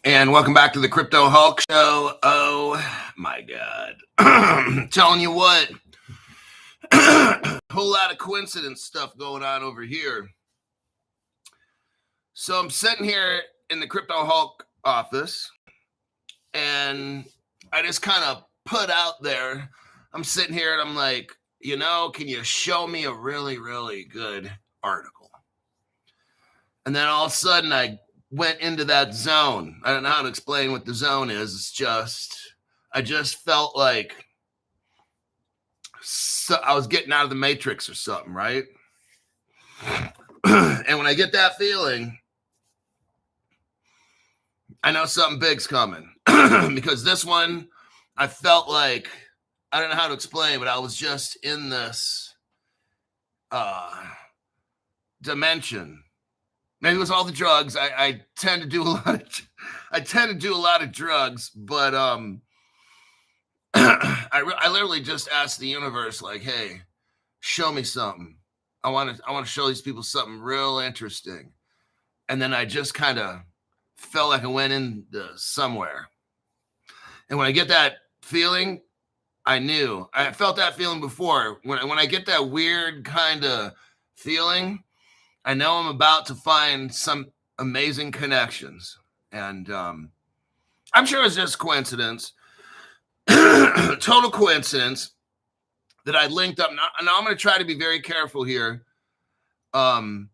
And welcome back to the Crypto Hulk Show. Oh my God. Telling you what, whole lot of coincidence stuff going on over here. So I'm sitting here in the Crypto Hulk office, and I just kind of put out there, I'm sitting here and I'm like, can you show me a really, really good article? And then all of a sudden I went into that zone. I don't know how to explain what the zone is. It's just, I just felt like I was getting out of the Matrix or something, right? And when I get that feeling, I know something big's coming. Because this one, I felt like, I don't know how to explain, but I was just in this dimension. Maybe it was all the drugs. I tend to do a lot of drugs, but I literally just asked the universe, like, hey, show me something. I want to show these people something real interesting. And then I just kind of felt like I went into somewhere. And when I get that feeling, I knew. I felt that feeling before. When I get that weird kind of feeling, I know I'm about to find some amazing connections. And I'm sure it's just coincidence. Total coincidence that I linked up. Now I'm going to try to be very careful here. When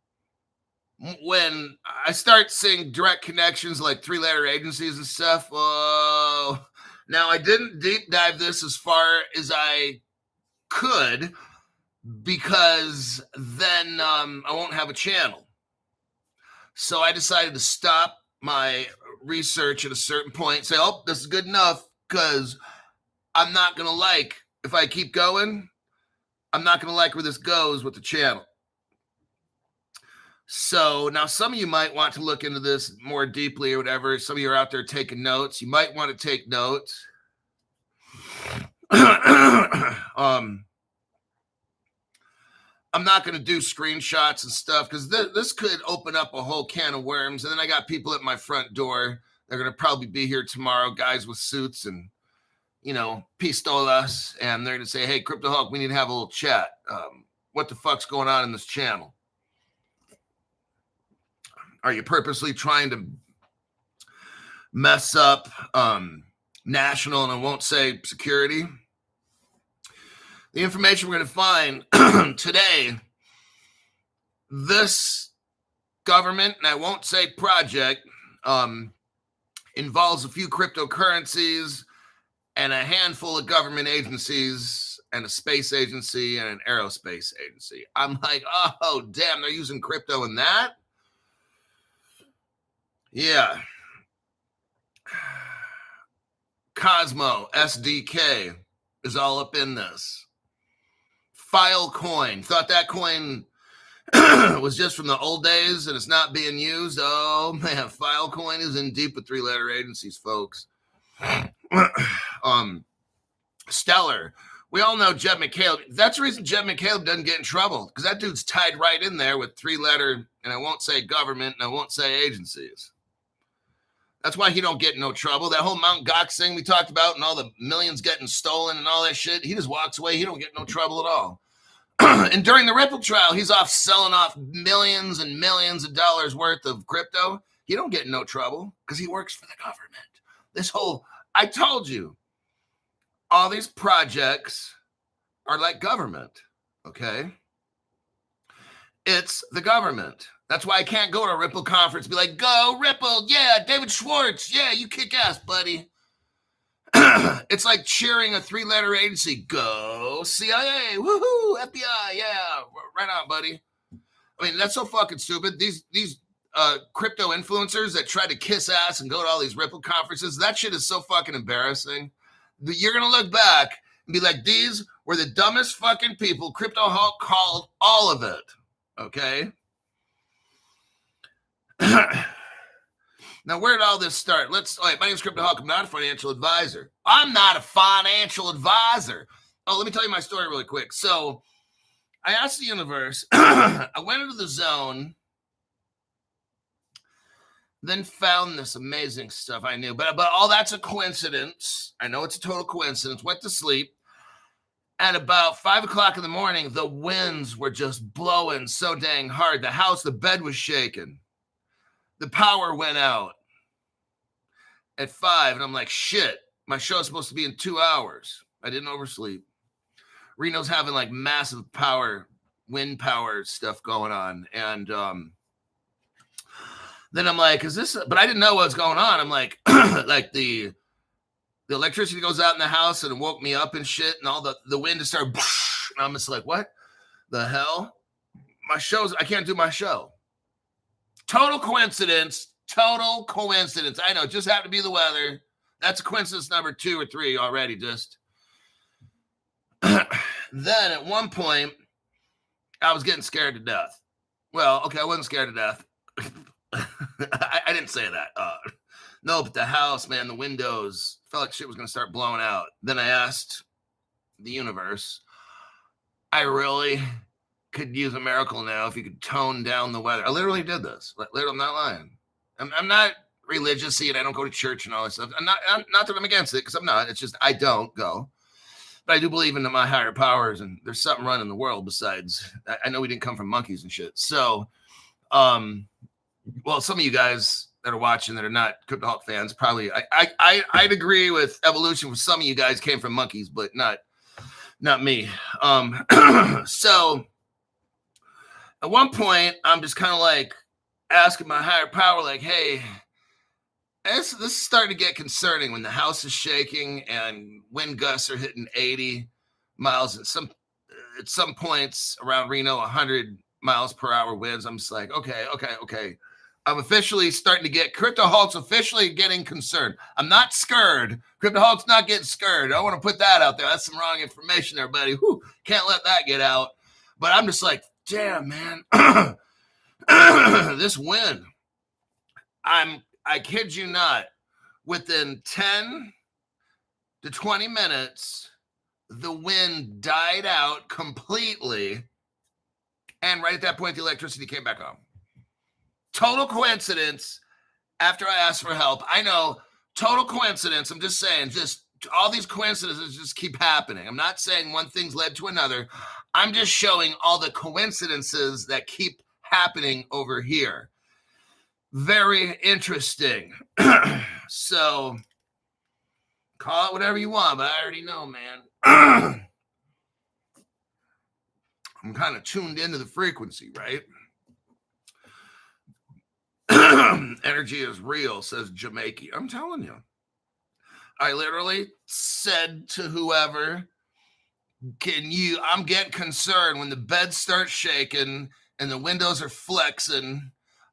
I start seeing direct connections like 3-letter agencies and stuff, now I didn't deep dive this as far as I could, because then I won't have a channel. So I decided to stop my research at a certain point, say, oh, this is good enough, because I'm not going to like, if I keep going, I'm not going to like where this goes with the channel. So now some of you might want to look into this more deeply or whatever. Some of you are out there taking notes. You might want to take notes. I'm not going to do screenshots and stuff, because this could open up a whole can of worms. And then I got people at my front door. They're going to probably be here tomorrow, guys with suits and, pistolas. And they're going to say, hey, Crypto Hulk, we need to have a little chat. What the fuck's going on in this channel? Are you purposely trying to mess up national, and I won't say security? The information we're going to find today, this government, and I won't say project, involves a few cryptocurrencies and a handful of government agencies and a space agency and an aerospace agency. I'm like, oh, damn, they're using crypto in that? Yeah. Cosmo SDK is all up in this. Filecoin. Thought that coin was just from the old days and it's not being used. Oh, man. Filecoin is in deep with 3-letter agencies, folks. Stellar. We all know Jeb McCaleb. That's the reason Jeb McCaleb doesn't get in trouble, because that dude's tied right in there with 3-letter, and I won't say government, and I won't say agencies. That's why he don't get in no trouble. That whole Mt. Gox thing we talked about and all the millions getting stolen and all that shit, he just walks away. He don't get no trouble at all. And during the Ripple trial, he's off selling off millions and millions of dollars worth of crypto. He don't get in no trouble because he works for the government. I told you, all these projects are like government, okay? It's the government. That's why I can't go to a Ripple conference and be like, go Ripple, yeah, David Schwartz, yeah, you kick ass, buddy. It's like cheering a 3-letter agency. Go CIA, woohoo, FBI, yeah, right on, buddy. I mean, that's so fucking stupid. These crypto influencers that try to kiss ass and go to all these Ripple conferences, that shit is so fucking embarrassing. You're going to look back and be like, these were the dumbest fucking people. Crypto Hulk called all of it, okay? Now, where did all this start? My name is Crypto Hulk. I'm not a financial advisor. I'm not a financial advisor. Oh, let me tell you my story really quick. So I asked the universe, I went into the zone then found this amazing stuff I knew. But all that's a coincidence. I know it's a total coincidence. Went to sleep. At about 5 o'clock in the morning, the winds were just blowing so dang hard. The bed was shaking. The power went out at 5. And I'm like, shit, my show's supposed to be in 2 hours. I didn't oversleep. Reno's having like massive wind power stuff going on. And then I'm like, but I didn't know what was going on. I'm like, like the electricity goes out in the house and it woke me up and shit. And all the wind just started. And I'm just like, what the hell? I can't do my show. Total coincidence. I know. It just happened to be the weather. That's coincidence number 2 or 3 already. Just then at one point, I was getting scared to death. Well, okay, I wasn't scared to death. I didn't say that. No, but the house, man, the windows, felt like shit was going to start blowing out. Then I asked the universe, I really could use a miracle now if you could tone down the weather. I literally did this. Literally, I'm not lying. I'm not religious and I don't go to church and all this stuff. Not that I'm against it, because I'm not. It's just I don't go. But I do believe in my higher powers, and there's something running the world besides. I know we didn't come from monkeys and shit. So, well, some of you guys that are watching that are not Cryptoholic fans, probably I'd agree with evolution. With some of you guys came from monkeys, but not me. So at one point, I'm just kind of like asking my higher power, like, hey, this is starting to get concerning when the house is shaking and wind gusts are hitting 80 miles at some points around Reno, 100 miles per hour winds. I'm just like, okay. I'm officially starting to get Cryptoholic's officially getting concerned. I'm not scared. Cryptoholic's not getting scared. I want to put that out there. That's some wrong information there, buddy. Whew, can't let that get out. But I'm just like, damn, man. This wind. I kid you not, within 10 to 20 minutes, the wind died out completely. And right at that point, the electricity came back on. Total coincidence. After I asked for help, I know, total coincidence. I'm just saying, just all these coincidences just keep happening. I'm not saying one thing's led to another. I'm just showing all the coincidences that keep happening over here. Very interesting. So, call it whatever you want, but I already know, man. I'm kind of tuned into the frequency, right? Energy is real, says Jamaica. I'm telling you. I literally said to whoever, I'm getting concerned when the bed starts shaking and the windows are flexing.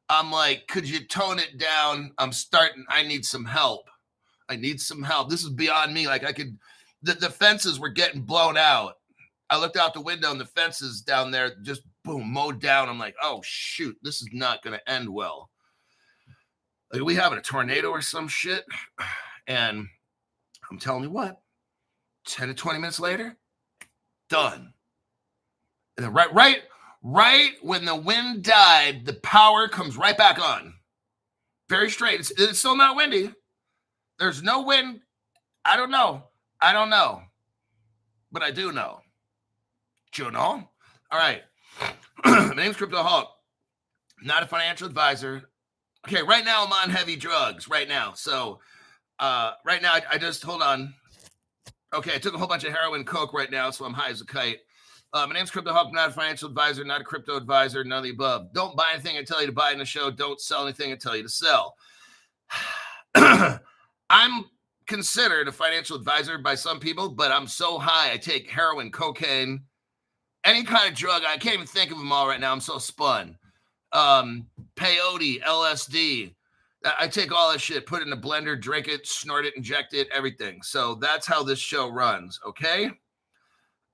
I'm like, could you tone it down? I need some help. This is beyond me. Like the fences were getting blown out. I looked out the window and the fences down there just boom, mowed down. I'm like, oh shoot, this is not going to end well. Like, we having a tornado or some shit. And I'm telling you what, 10 to 20 minutes later, done. And then right when the wind died, the power comes right back on. Very straight. It's still not windy. There's no wind. I don't know. But I do know. Do you know? All right. My name's Cryptoholic. Not a financial advisor. Okay, right now I'm on heavy drugs right now. So right now I just, hold on. Okay, I took a whole bunch of heroin, coke right now, so I'm high as a kite. My name's Cryptoholic, not a financial advisor, not a crypto advisor, none of the above. Don't buy anything I tell you to buy in the show. Don't sell anything I tell you to sell. I'm considered a financial advisor by some people, but I'm so high. I take heroin, cocaine, any kind of drug. I can't even think of them all right now. I'm so spun. Peyote, LSD. I take all that shit, put it in a blender, drink it, snort it, inject it, everything. So that's how this show runs. Okay.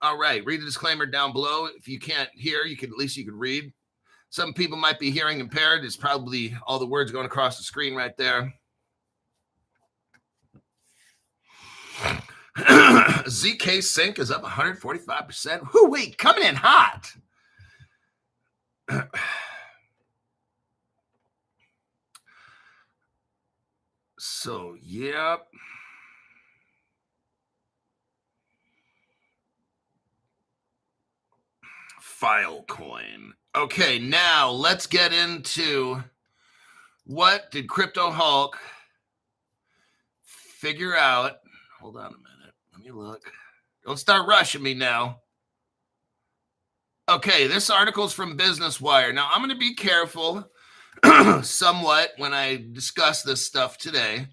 All right. Read the disclaimer down below. If you can't hear, at least you can read. Some people might be hearing impaired. It's probably all the words going across the screen right there. ZK Sync is up 145%. Whoo-wee, coming in hot. So, yep. Filecoin. Okay, now let's get into what did Crypto Hulk figure out. Hold on a minute. Let me look. Don't start rushing me now. Okay, this article is from Business Wire. Now, I'm going to be careful somewhat when I discuss this stuff today.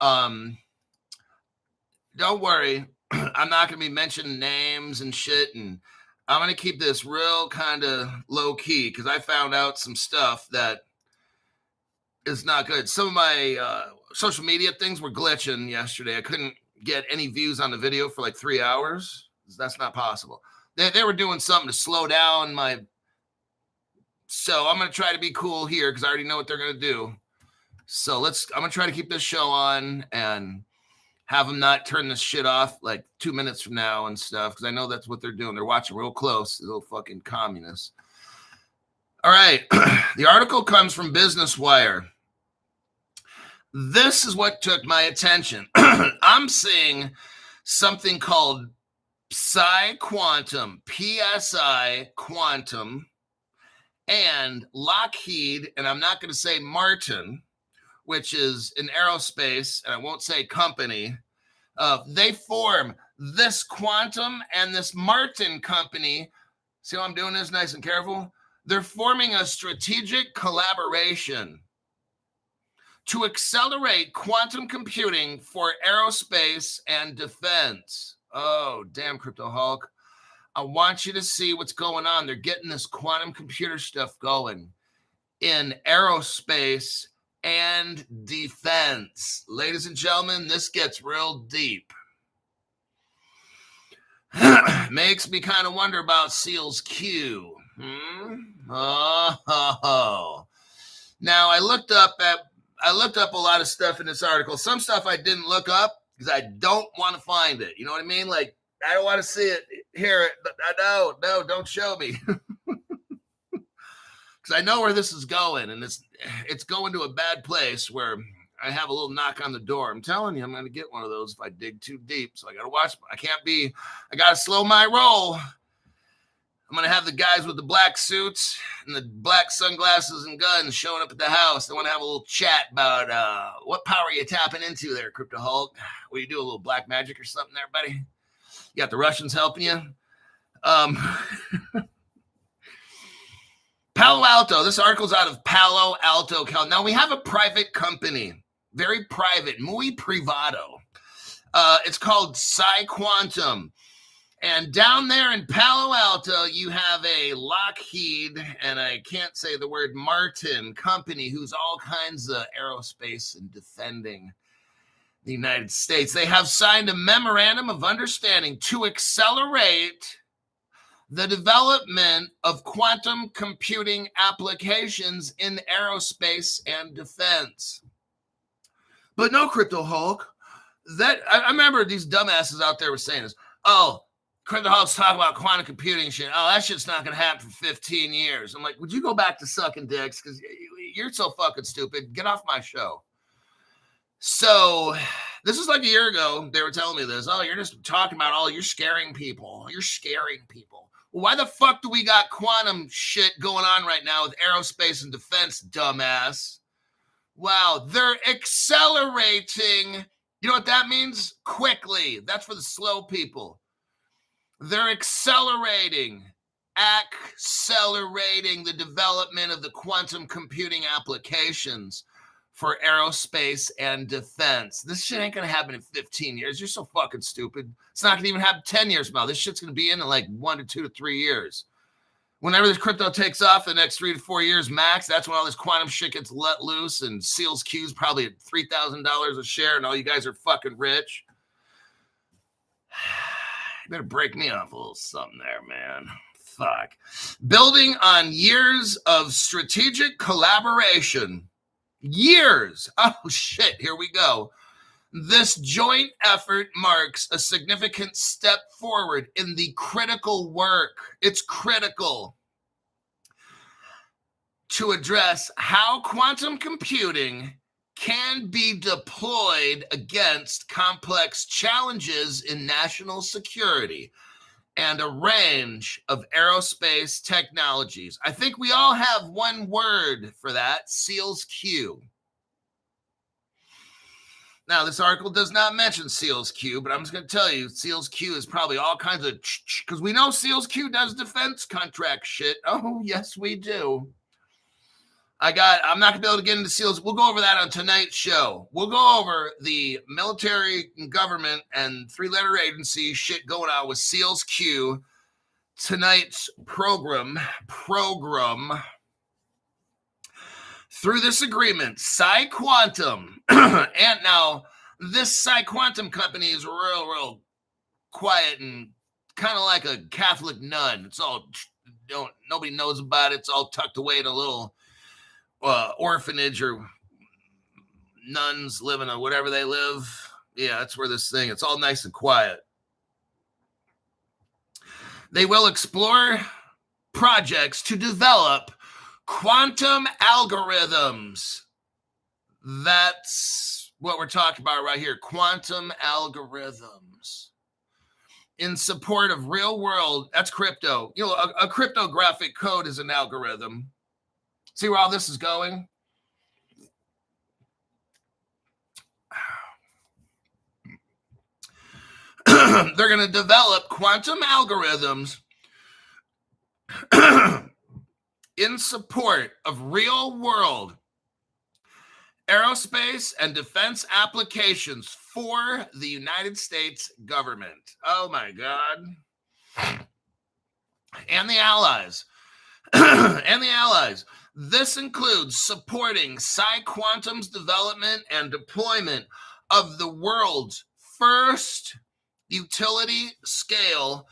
Don't worry. I'm not going to be mentioning names and shit, and I'm going to keep this real kind of low key because I found out some stuff that is not good. Some of my social media things were glitching yesterday. I couldn't get any views on the video for like 3 hours. That's not possible. They were doing something to slow down my. So I'm going to try to be cool here because I already know what they're going to do. So I'm going to try to keep this show on and have them not turn this shit off like 2 minutes from now and stuff because I know that's what they're doing. They're watching real close, the little fucking communists. All right. The article comes from Business Wire. This is what took my attention. I'm seeing something called Psi Quantum, PSI Quantum, and Lockheed, and I'm not going to say Martin, which is an aerospace, and I won't say company. They form this Quantum and this Martin company. See how I'm doing this nice and careful? They're forming a strategic collaboration to accelerate quantum computing for aerospace and defense. Oh, damn, Crypto Hulk. I want you to see what's going on. They're getting this quantum computer stuff going in aerospace and defense. Ladies and gentlemen, this gets real deep. Makes me kind of wonder about SEALs Q. Oh. Now, I looked up a lot of stuff in this article. Some stuff I didn't look up because I don't want to find it. You know what I mean? Like, I don't want to see it, hear it. No, don't show me. Because I know where this is going, and it's going to a bad place where I have a little knock on the door. I'm telling you, I'm going to get one of those if I dig too deep. So I got to watch. I got to slow my roll. I'm going to have the guys with the black suits and the black sunglasses and guns showing up at the house. I want to have a little chat about what power you tapping into there, Crypto Hulk. Will you do a little black magic or something there, buddy? You got the Russians helping you? Palo Alto. This article's out of Palo Alto, Cal. Now, we have a private company, very private, muy privado. It's called Psi Quantum. And down there in Palo Alto, you have a Lockheed, and I can't say the word Martin company, who's all kinds of aerospace and defending the United States. They have signed a memorandum of understanding to accelerate the development of quantum computing applications in aerospace and defense. But no, Crypto Hulk. I remember these dumbasses out there were saying this. Oh, Crypto Hulk's talking about quantum computing shit. Oh, that shit's not going to happen for 15 years. I'm like, would you go back to sucking dicks? Because you're so fucking stupid. Get off my show. So this is like a year ago. They were telling me this. Oh, you're just talking about, you're scaring people. You're scaring people. Well, why the fuck do we got quantum shit going on right now with aerospace and defense, dumbass? Wow, they're accelerating. You know what that means? Quickly. That's for the slow people. They're accelerating the development of the quantum computing applications for aerospace and defense. This shit ain't going to happen in 15 years. You're so fucking stupid. It's not going to even happen 10 years from now. This shit's going to be in like 1 to 2 to 3 years. Whenever this crypto takes off the next 3 to 4 years max, that's when all this quantum shit gets let loose and SEALs Q's probably at $3,000 a share and all you guys are fucking rich. You better break me off a little something there, man. Fuck. Building on years of strategic collaboration. Years. Oh, shit. Here we go. This joint effort marks a significant step forward in the critical work. It's critical to address how quantum computing can be deployed against complex challenges in national security and a range of aerospace technologies. I think we all have one word for that, SEALS Q. Now, this article does not mention SEALS Q, but I'm just going to tell you, SEALS Q is probably all kinds of, because we know SEALS Q does defense contract shit. Oh, yes, we do. I'm not going to be able to get into SEALs. We'll go over that on tonight's show. We'll go over the military and government and three-letter agency shit going on with SEALs Q. Tonight's program. Through this agreement, PsiQuantum, and now this PsiQuantum company is real quiet and kind of like a Catholic nun. It's all, nobody knows about it. It's all tucked away in a little orphanage or nuns living or whatever they live. Yeah, that's where this thing, it's all nice and quiet. They will explore projects to develop quantum algorithms. That's what we're talking about right here. Quantum algorithms in support of real world. That's crypto. You know, a cryptographic code is an algorithm. See where all this is going? They're going to develop quantum algorithms in support of real-world aerospace and defense applications for the United States government. Oh, my God. And the allies. And the allies. This includes supporting PsiQuantum's development and deployment of the world's first utility-scale,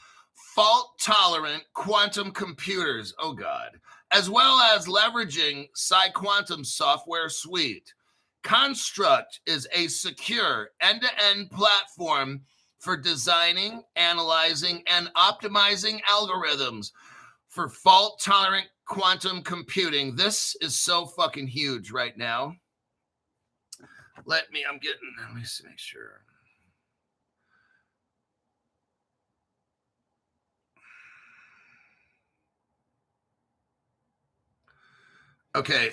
fault-tolerant quantum computers. Oh, God. As well as leveraging PsiQuantum's software suite. Construct is a secure end-to-end platform for designing, analyzing, and optimizing algorithms for fault-tolerant quantum computing. This is so fucking huge right now. Let me make sure. Okay,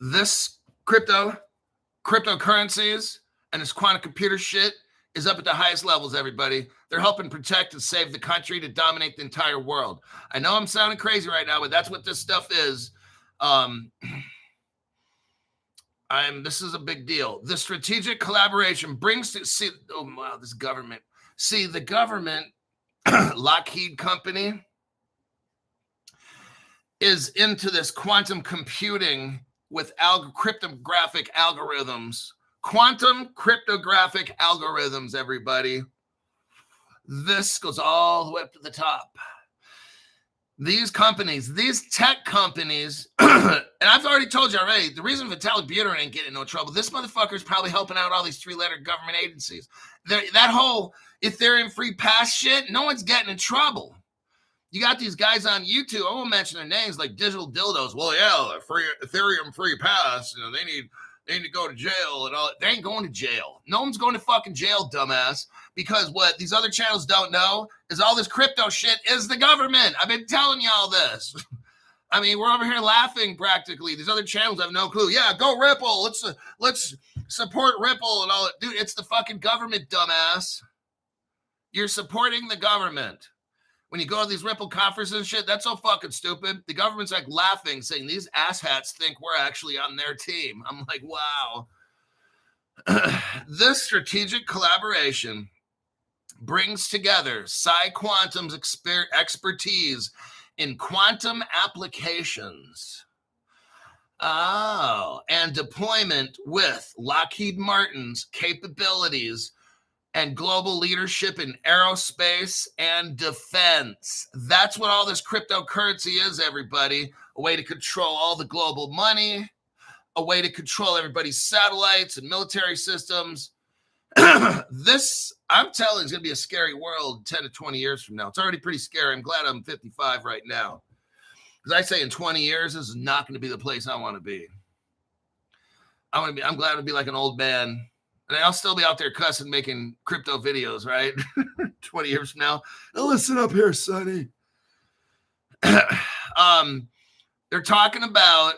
this cryptocurrencies and this quantum computer shit is up at the highest levels, everybody. They're helping protect and save the country to dominate the entire world. I know I'm sounding crazy right now, but that's what this stuff is. This is a big deal. The strategic collaboration brings to this government. See, the government, Lockheed Company, is into this quantum computing with cryptographic algorithms. Quantum cryptographic algorithms, everybody. This goes all the way up to the top. These companies, these tech companies, and I've already told you already, the reason Vitalik Buterin ain't getting in no trouble, this motherfucker's probably helping out all these three-letter government agencies. That whole Ethereum free pass shit, no one's getting in trouble. You got these guys on YouTube, I won't mention their names, like Digital Dildos. Well, yeah, Ethereum free pass, they need to go to jail and all. They ain't going to jail. No one's going to fucking jail, dumbass. Because what these other channels don't know is all this crypto shit is the government. I've been telling you all this. I mean, we're over here laughing practically. These other channels have no clue. Yeah, go Ripple. Let's support Ripple and all that. Dude, it's the fucking government, dumbass. You're supporting the government. When you go to these Ripple conferences and shit, that's so fucking stupid. The government's like laughing, saying these asshats think we're actually on their team. I'm like, wow. This strategic collaboration brings together PsiQuantum's expertise in quantum applications. And deployment with Lockheed Martin's capabilities and global leadership in aerospace and defense. That's what all this cryptocurrency is, everybody. A way to control all the global money, a way to control everybody's satellites and military systems. This, I'm telling you, is going to be a scary world 10 to 20 years from now. It's already pretty scary. I'm glad I'm 55 right now. Because I say in 20 years, this is not going to be the place I want to be. I'm glad to be like an old man. And I'll still be out there cussing, making crypto videos, right? 20 years from now. Now listen up here, Sonny. They're talking about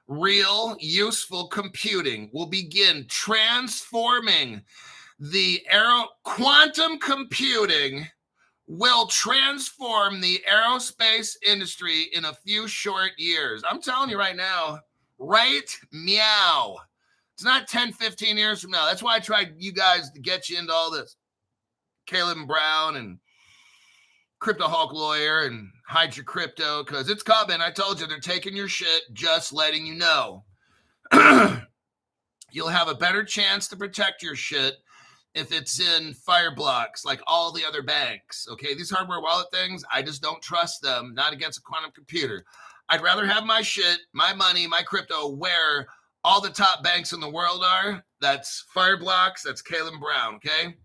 real useful computing will begin transforming the quantum computing will transform the aerospace industry in a few short years. I'm telling you right now, right meow. It's not 10, 15 years from now. That's why I tried you guys to get you into all this. Caleb Brown and Crypto Hulk Lawyer and Hide Your Crypto, because it's coming. I told you, they're taking your shit, just letting you know. You'll have a better chance to protect your shit if it's in Fireblocks like all the other banks. Okay, these hardware wallet things, I just don't trust them, not against a quantum computer. I'd rather have my shit, my money, my crypto where all the top banks in the world are. That's Fireblocks, that's Caleb Brown, okay?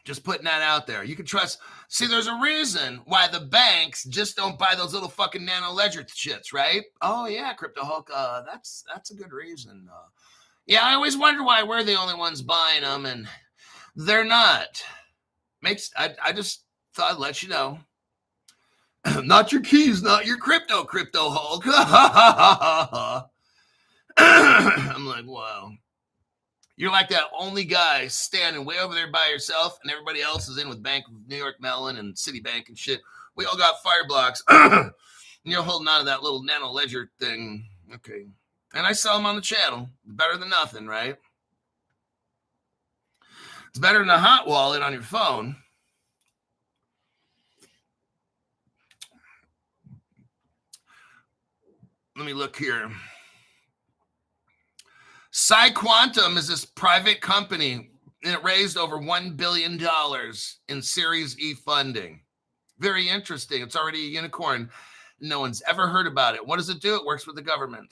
Just putting that out there. You can trust. See, there's a reason why the banks just don't buy those little fucking nano ledger shits, right? Oh yeah, Crypto Hulk. That's a good reason. Yeah, I always wonder why we're the only ones buying them, and they're not. I just thought I'd let you know. Not your keys, not your Crypto Hulk. I'm like, wow. You're like that only guy standing way over there by yourself, and everybody else is in with Bank of New York Mellon and Citibank and shit. We all got Fireblocks. And you're holding on to that little nano ledger thing. Okay. And I sell them on the channel. Better than nothing, right? It's better than a hot wallet on your phone. Let me look here. Quantum is this private company, and it raised over $1 billion in Series E funding. Very interesting. It's already a unicorn. No one's ever heard about it. What does it do? It works with the government.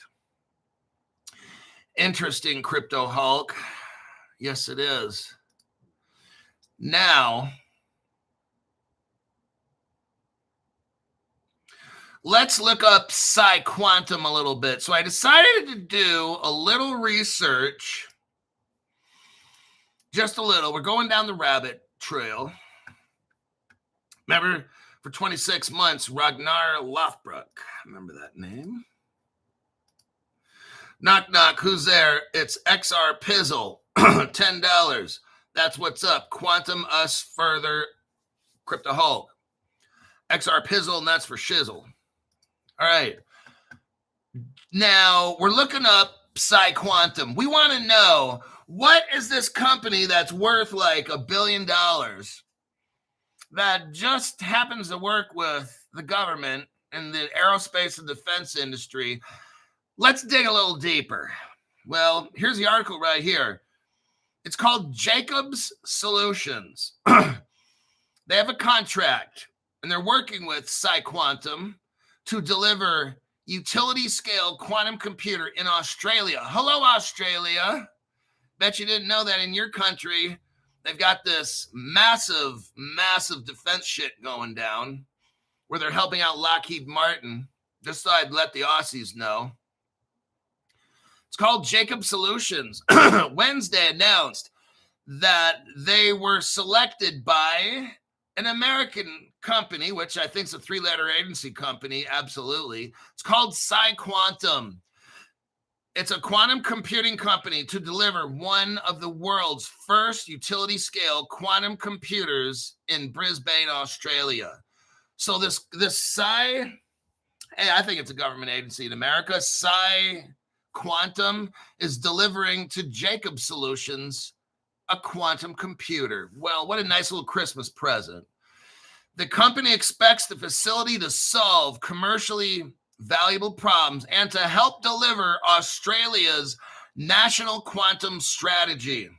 Interesting, Crypto Hulk. Yes, it is. Now, let's look up Quantum a little bit. So I decided to do a little research, just a little. We're going down the rabbit trail. Remember, for 26 months, Ragnar Lothbrok. Remember that name? Knock, knock. Who's there? It's XR Pizzle. $10. That's what's up. Quantum us further. Crypto Hulk. XR Pizzle, and that's for shizzle. All right. Now, we're looking up Quantum. We want to know, what is this company that's worth like $1 billion that just happens to work with the government and the aerospace and defense industry? Let's dig a little deeper. Well, here's the article right here. It's called Jacobs Solutions. They have a contract, and they're working with Quantum to deliver utility-scale quantum computer in Australia. Hello, Australia. Bet you didn't know that in your country, they've got this massive, massive defense shit going down where they're helping out Lockheed Martin. Just thought I'd let the Aussies know. It's called Jacob Solutions. Wednesday announced that they were selected by an American company, which I think is a 3-letter agency company. Absolutely. It's called Quantum. It's a quantum computing company to deliver one of the world's first utility-scale quantum computers in Brisbane, Australia. So this hey, I think it's a government agency in America. Quantum is delivering to Jacob Solutions a quantum computer. Well, what a nice little Christmas present. The company expects the facility to solve commercially valuable problems and to help deliver Australia's national quantum strategy.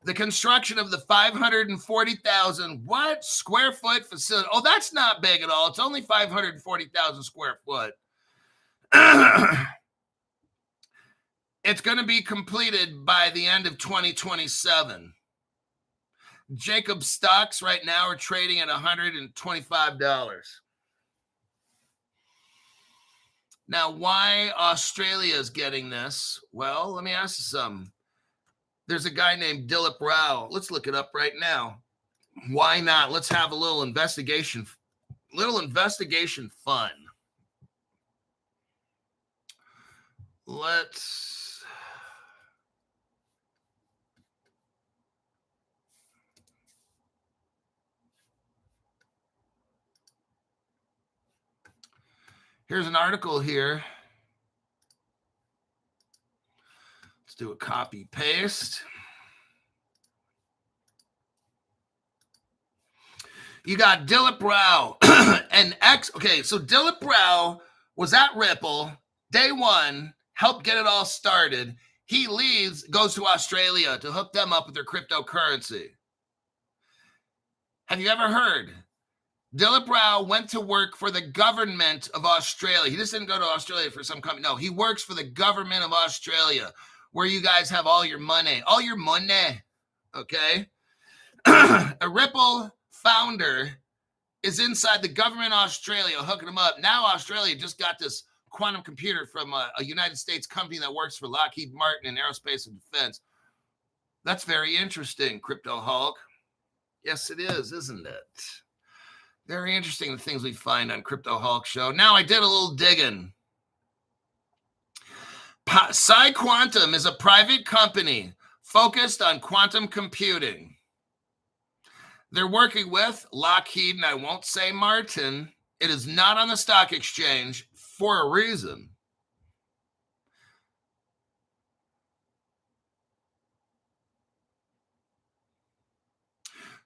The construction of the 540,000 square foot facility. Oh, that's not big at all. It's only 540,000 square foot. It's going to be completed by the end of 2027. Jacob stocks right now are trading at $125. Now, why Australia is getting this? Well, let me ask you something. There's a guy named Dilip Rao. Let's look it up right now. Why not? Let's have a little investigation fun. Here's an article here. Let's do a copy paste. You got Dilip Rao, okay, so Dilip Rao was at Ripple day one, helped get it all started. He leaves, goes to Australia to hook them up with their cryptocurrency. Have you ever heard? Dilip Rao went to work for the government of Australia. He just didn't go to Australia for some company. No, he works for the government of Australia, where you guys have all your money. Okay? A Ripple founder is inside the government of Australia hooking them up. Now Australia just got this quantum computer from a United States company that works for Lockheed Martin in aerospace and defense. That's very interesting, Crypto Hulk. Yes, it is, isn't it? Very interesting, the things we find on Crypto Hulk Show. Now, I did a little digging. PsiQuantum is a private company focused on quantum computing. They're working with Lockheed, and I won't say Martin. It is not on the stock exchange for a reason.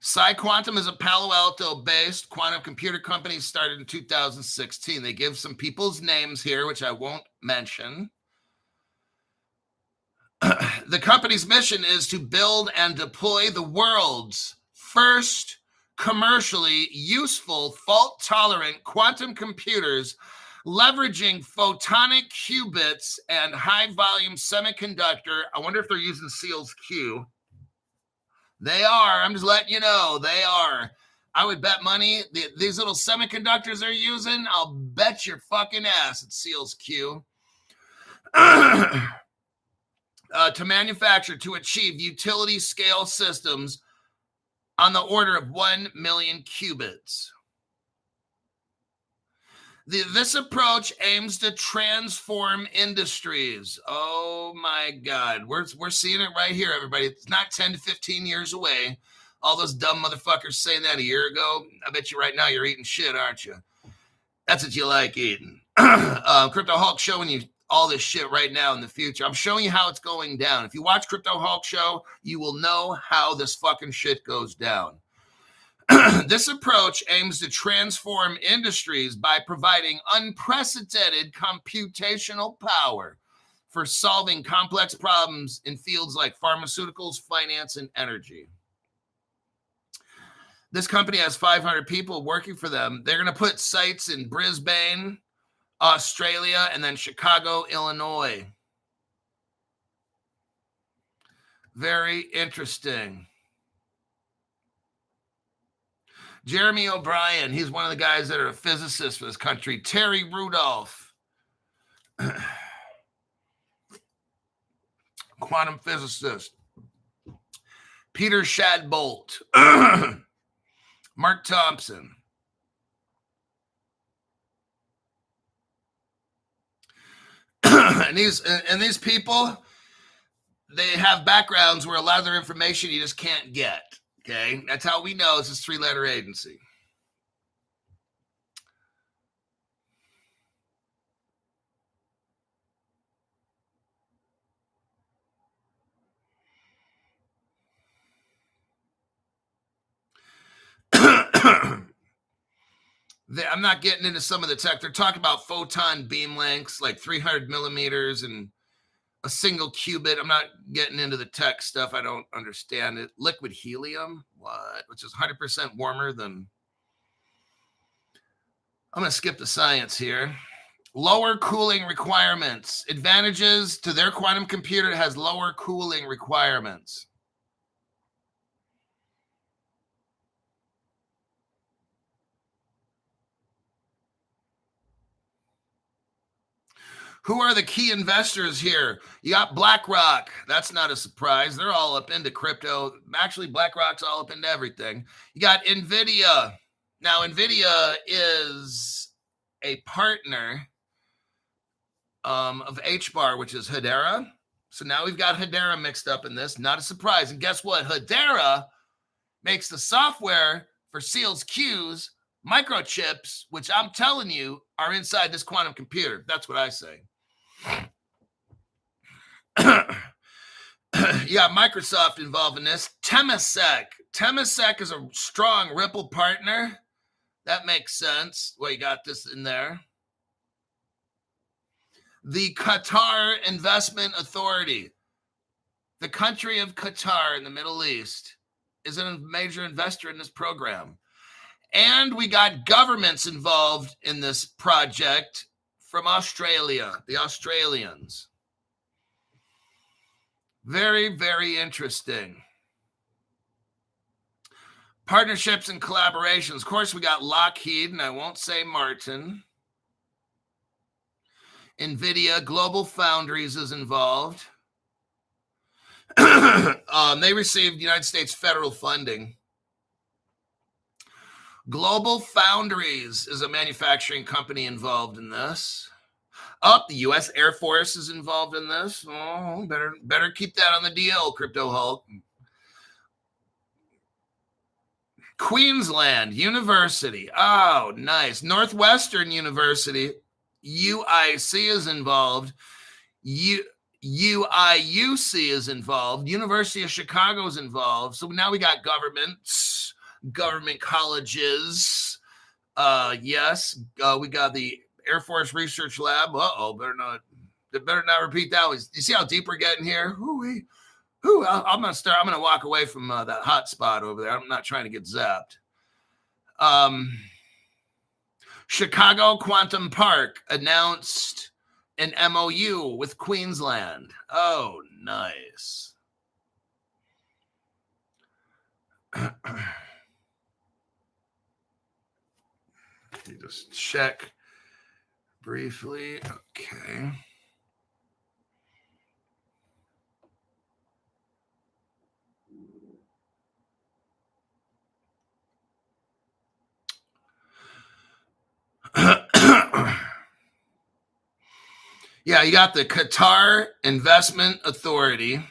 PsiQuantum is a Palo Alto-based quantum computer company started in 2016. They give some people's names here, which I won't mention. The company's mission is to build and deploy the world's first commercially useful fault-tolerant quantum computers leveraging photonic qubits and high-volume semiconductor. I wonder if they're using Seals Q. They are. I'm just letting you know. They are. I would bet money these little semiconductors they're using, I'll bet your fucking ass it's Seals Q. To manufacture, to achieve utility scale systems on the order of 1 million qubits. This approach aims to transform industries. Oh my God. We're seeing it right here, everybody. It's not 10 to 15 years away. All those dumb motherfuckers saying that a year ago. I bet you right now you're eating shit, aren't you? That's what you like eating. Crypto Hulk showing you all this shit right now in the future. I'm showing you how it's going down. If you watch Crypto Hulk show, you will know how this fucking shit goes down. This approach aims to transform industries by providing unprecedented computational power for solving complex problems in fields like pharmaceuticals, finance, and energy. This company has 500 people working for them. They're going to put sites in Brisbane, Australia, and then Chicago, Illinois. Very interesting. Jeremy O'Brien, he's one of the guys that are a physicist for this country. Terry Rudolph, quantum physicist. Peter Shadbolt, Mark Thompson. and these people, they have backgrounds where a lot of their information you just can't get. Okay, that's how we know it's this 3-letter agency. I'm not getting into some of the tech. They're talking about photon beam lengths, like 300 millimeters and a single qubit. I'm not getting into the tech stuff. I don't understand it. Liquid helium, what? Which is 100% warmer than... I'm going to skip the science here. Lower cooling requirements. Advantages to their quantum computer. It has lower cooling requirements. Who are the key investors here? You got BlackRock. That's not a surprise. They're all up into crypto. Actually, BlackRock's all up into everything. You got NVIDIA. Now, NVIDIA is a partner of HBAR, which is Hedera. So now we've got Hedera mixed up in this. Not a surprise. And guess what? Hedera makes the software for Seals Q's microchips, which I'm telling you are inside this quantum computer. That's what I say. You got Microsoft involved in this. Temasek. Temasek is a strong Ripple partner. That makes sense. Well, you got this in there. The Qatar Investment Authority. The country of Qatar in the Middle East is a major investor in this program. And we got governments involved in this project from Australia, the Australians. Very, very interesting. Partnerships and collaborations. Of course, we got Lockheed, and I won't say Martin. NVIDIA, Global Foundries is involved. They received United States federal funding. Global Foundries is a manufacturing company involved in this. The U.S. Air Force is involved in this. Oh, better keep that on the DL, Crypto Hulk. Queensland University. Oh, nice. Northwestern University, UIC is involved. UIUC is involved. University of Chicago is involved. So now we got governments, government colleges. Yes, we got the Air Force Research Lab. Better not repeat that. You see how deep we're getting here? I'm gonna walk away from that hot spot over there. I'm not trying to get zapped. Chicago Quantum Park announced an MOU with Queensland. Oh, nice. Let me just check briefly. Okay. Yeah, you got the Qatar Investment Authority.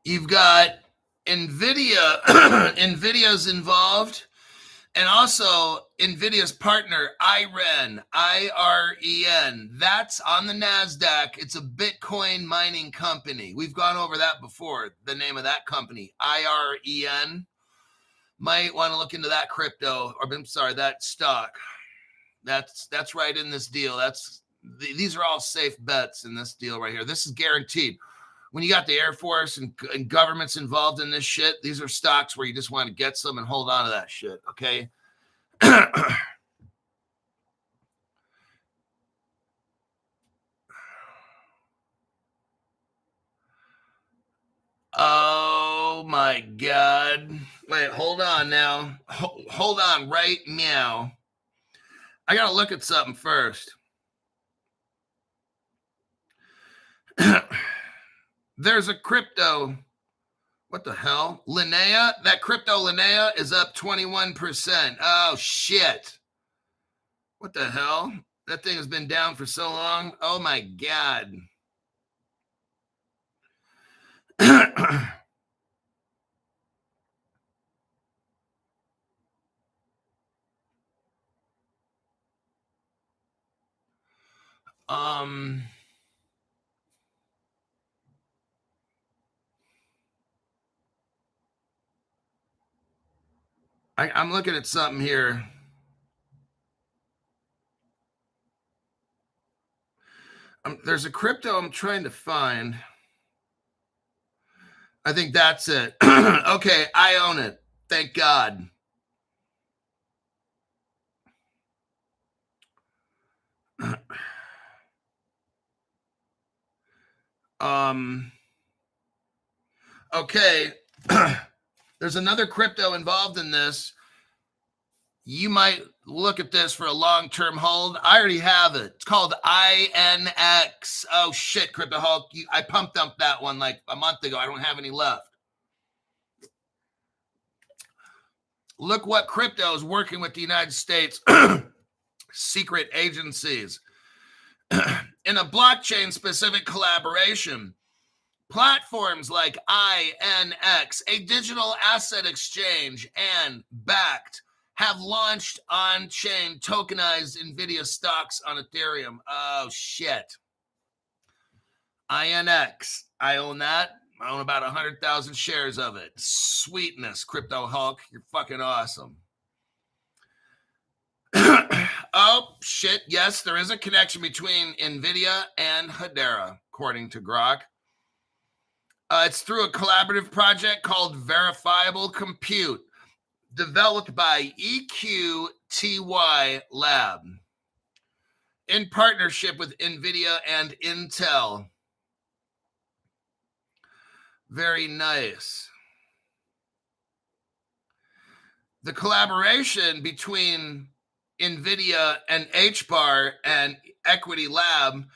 You've got NVIDIA. NVIDIA's involved. And also NVIDIA's partner, IREN, IREN. That's on the NASDAQ. It's a Bitcoin mining company. We've gone over that before, the name of that company, IREN. Might want to look into that crypto, or I'm sorry, that stock. That's right in this deal. These are all safe bets in this deal right here. This is guaranteed. When you got the Air Force and governments involved in this shit, these are stocks where you just want to get some and hold on to that shit, okay? Oh, my God. Wait, hold on now. Hold on right now. I got to look at something first. There's a crypto. What the hell? Linnea? That crypto Linnea is up 21%. Oh, shit. What the hell? That thing has been down for so long. Oh, my God. I'm looking at something here. There's a crypto I'm trying to find. I think that's it. Okay, I own it. Thank God. Okay. There's another crypto involved in this. You might look at this for a long-term hold. I already have it. It's called INX. Oh, shit, Crypto Hulk. I pump dumped that one like a month ago. I don't have any left. Look what crypto is working with the United States secret agencies in a blockchain-specific collaboration. Platforms like INX, a digital asset exchange, and Backed have launched on-chain tokenized NVIDIA stocks on Ethereum. Oh, shit. INX. I own that. I own about 100,000 shares of it. Sweetness, Crypto Hulk. You're fucking awesome. Oh, shit. Yes, there is a connection between NVIDIA and Hedera, according to Grok. It's through a collaborative project called Verifiable Compute, developed by EQTY Lab in partnership with NVIDIA and Intel. Very nice. The collaboration between NVIDIA and HBAR and Equity Lab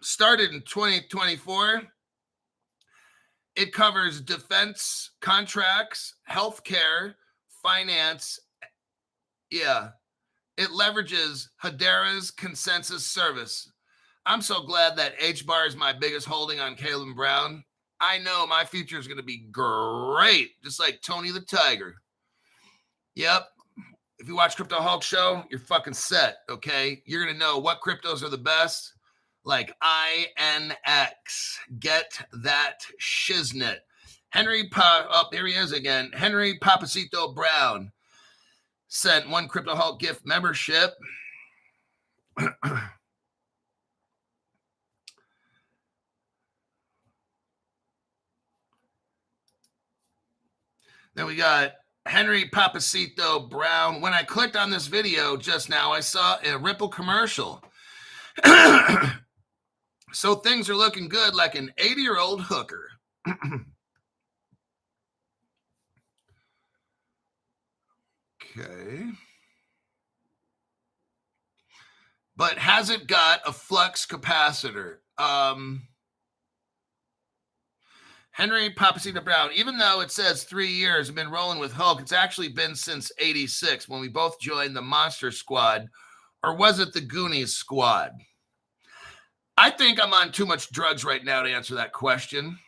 started in 2024. It covers defense contracts, healthcare, finance. Yeah, it leverages Hedera's consensus service. I'm so glad that HBAR is my biggest holding on Caleb Brown. I know my future is going to be great, just like Tony the Tiger. Yep. If you watch Crypto Hulk Show, you're fucking set, okay? You're going to know what cryptos are the best. Like INX. Get that shiznit. Here he is again. Henry Papacito Brown sent one Crypto Hulk gift membership. Then we got Henry Papacito Brown. When I clicked on this video just now, I saw a Ripple commercial. So things are looking good, like an 80-year-old hooker. Okay. But has it got a flux capacitor? Henry Papacito Brown, even though it says 3 years, I've been rolling with Hulk, it's actually been since 86 when we both joined the Monster Squad. Or was it the Goonies Squad? I think I'm on too much drugs right now to answer that question.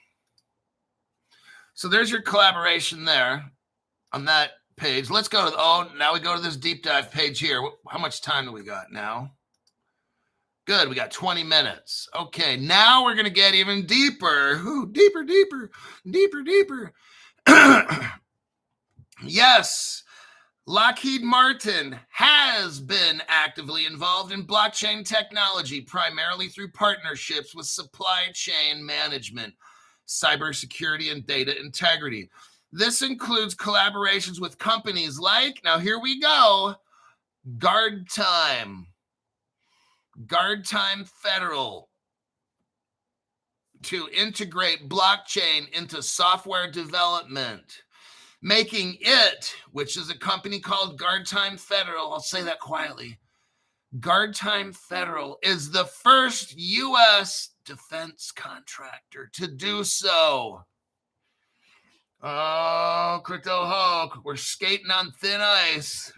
So there's your collaboration there on that page. Let's go to, now we go to this deep dive page here. How much time do we got now? Good, we got 20 minutes. Okay, now we're going to get even deeper. Ooh, deeper. Yes, Lockheed Martin has been actively involved in blockchain technology, primarily through partnerships with supply chain management, cybersecurity, and data integrity. This includes collaborations with companies like, now here we go, Guard Time Federal, to integrate blockchain into software development, making it, which is a company called Guard Time Federal, I'll say that quietly, Guard Time Federal is the first U.S. defense contractor to do so. Oh, Crypto Hulk, we're skating on thin ice.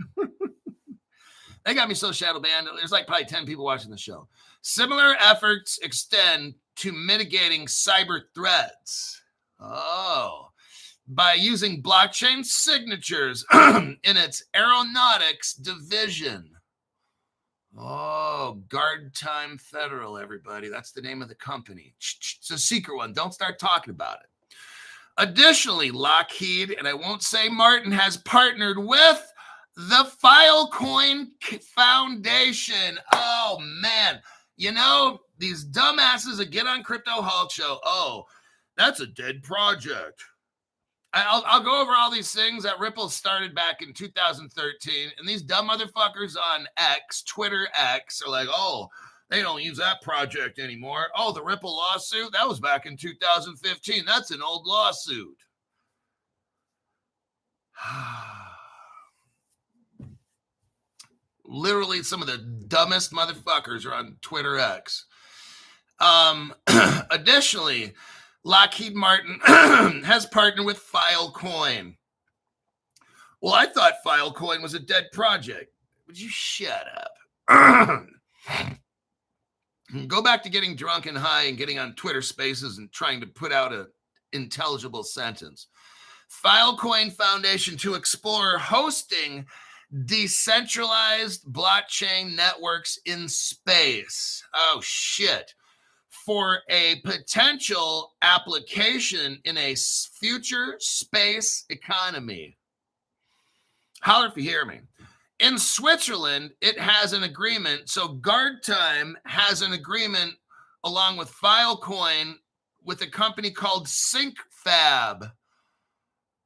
They got me so shadow banned. There's like probably 10 people watching the show. Similar efforts extend to mitigating cyber threats. Oh, by using blockchain signatures in its aeronautics division. Oh, Guard Time Federal, everybody. That's the name of the company. It's a secret one. Don't start talking about it. Additionally, Lockheed, and I won't say Martin, has partnered with the Filecoin Foundation. Oh, man. You know, these dumbasses that get on Crypto Hulk Show, oh, that's a dead project. I'll go over all these things that Ripple started back in 2013, and these dumb motherfuckers on X, Twitter X, are like, oh, They don't use that project anymore. Oh, the Ripple lawsuit? That was back in 2015. That's an old lawsuit. Literally, some of the dumbest motherfuckers are on Twitter X. Additionally, Lockheed Martin has partnered with Filecoin. Well, I thought Filecoin was a dead project. Would you shut up? Go back to getting drunk and high and getting on Twitter Spaces and trying to put out an intelligible sentence. Filecoin Foundation to explore hosting decentralized blockchain networks in space. Oh, shit. For a potential application in a future space economy. Holler if you hear me. In Switzerland, it has an agreement. So Guard Time has an agreement along with Filecoin with a company called SyncFab.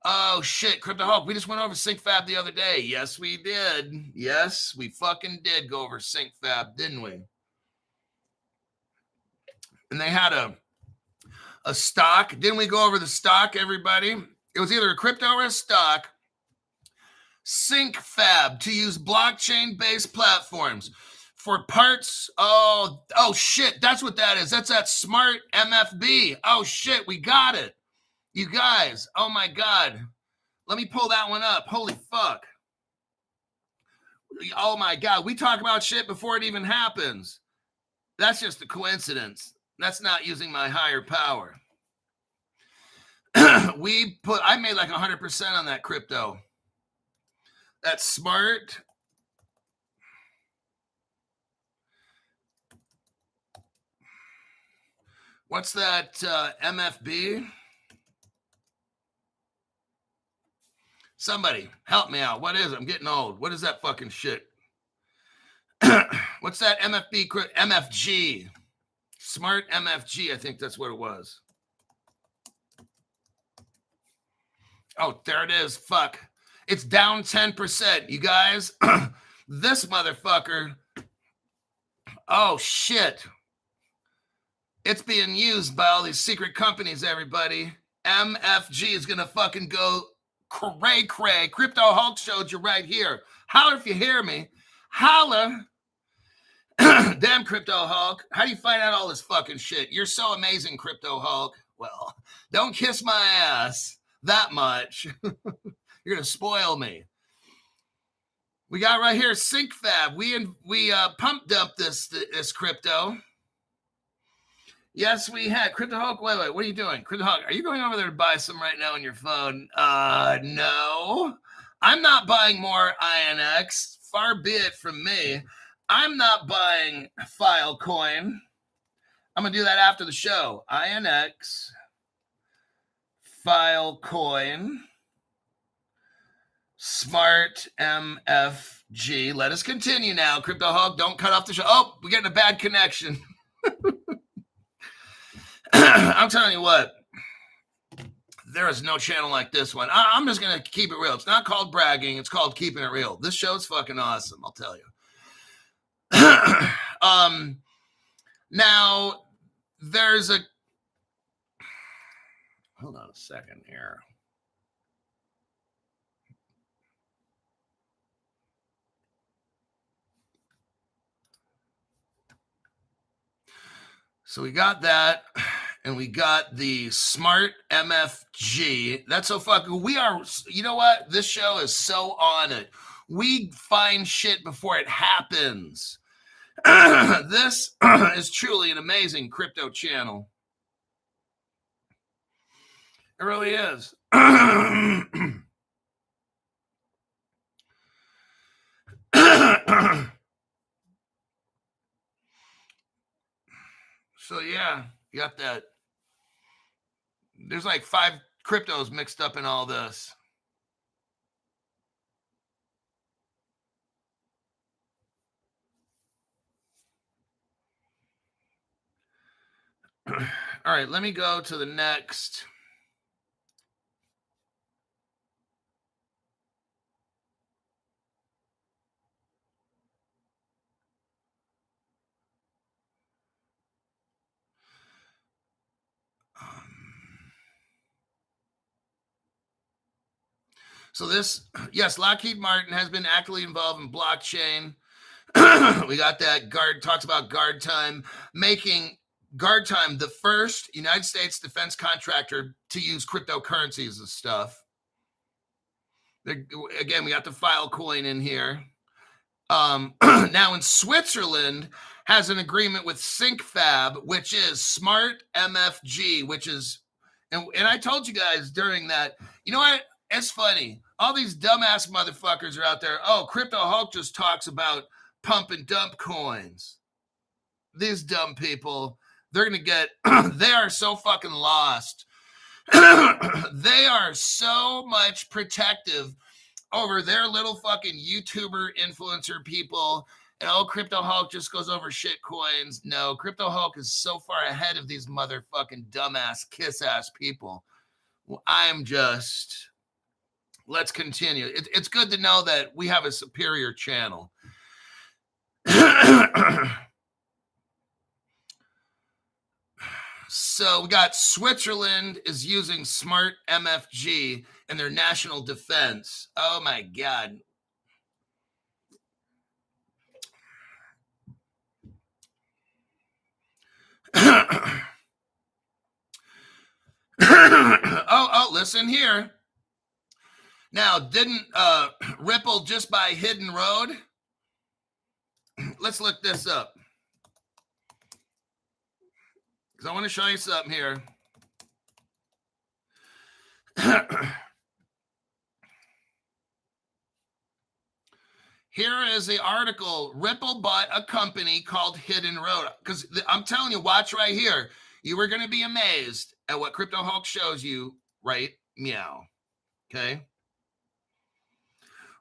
Oh, shit, Crypto Hulk, we just went over SyncFab the other day. Yes, we did. Yes, we fucking did go over SyncFab, didn't we? And they had a stock. Didn't we go over the stock, everybody? It was either a crypto or a stock. SyncFab to use blockchain-based platforms for parts. Oh, shit. That's what that is. That's that smart MFB. Oh, shit. We got it. You guys. Oh, my God. Let me pull that one up. Holy fuck. Oh, my God. We talk about shit before it even happens. That's just a coincidence. That's not using my higher power. I made like 100% on that crypto. That's smart. What's that MFB? Somebody help me out. What is it? I'm getting old. What is that fucking shit? What's that MFB? MFG. Smart MFG. I think that's what it was. Oh, there it is. Fuck. It's down 10%. You guys, this motherfucker. Oh, shit. It's being used by all these secret companies, everybody. MFG is going to fucking go cray-cray. Crypto Hulk showed you right here. Holler if you hear me. Holler. Damn, Crypto Hulk. How do you find out all this fucking shit? You're so amazing, Crypto Hulk. Well, don't kiss my ass that much. You're going to spoil me. We got right here SyncFab. We pump dumped this crypto. Yes, we had. Crypto Hulk, wait, what are you doing? Crypto Hulk, are you going over there to buy some right now on your phone? No. I'm not buying more INX. Far be it from me. I'm not buying Filecoin. I'm going to do that after the show. INX, Filecoin, Smart MFG. Let us continue now. Crypto Hulk, don't cut off the show. Oh, we're getting a bad connection. I'm telling you what, there is no channel like this one. I'm just going to keep it real. It's not called bragging. It's called keeping it real. This show is fucking awesome, I'll tell you. Now, there's a... Hold on a second here. So we got that, and we got the Smart MFG. That's so fucking... We are... You know what? This show is so on it. We find shit before it happens. This is truly an amazing crypto channel. It really is. So yeah, you got that. There's like 5 cryptos mixed up in all this. All right, let me go to the next. So this, yes, Lockheed Martin has been actively involved in blockchain. We got that. Guard talks about Guard Time, making Guard Time the first United States defense contractor to use cryptocurrencies and stuff. Again, we got the Filecoin in here. Now in Switzerland has an agreement with SyncFab, which is Smart MFG, which is, and I told you guys during that, you know what? It's funny. All these dumbass motherfuckers are out there. Oh, Crypto Hulk just talks about pump and dump coins. These dumb people, they're going to get, they are so fucking lost. They are so much protective over their little fucking YouTuber influencer people. And oh, Crypto Hulk just goes over shit coins. No, Crypto Hulk is so far ahead of these motherfucking dumbass kiss-ass people. Well, let's continue. It's good to know that we have a superior channel. So we got Switzerland is using Smart MFG in their national defense. Oh my God. Oh, listen here. Now, didn't Ripple just buy Hidden Road? Let's look this up. Because I want to show you something here. Here is the article. Ripple bought a company called Hidden Road. Because I'm telling you, watch right here. You were going to be amazed at what Crypto Hulk shows you right meow. Okay.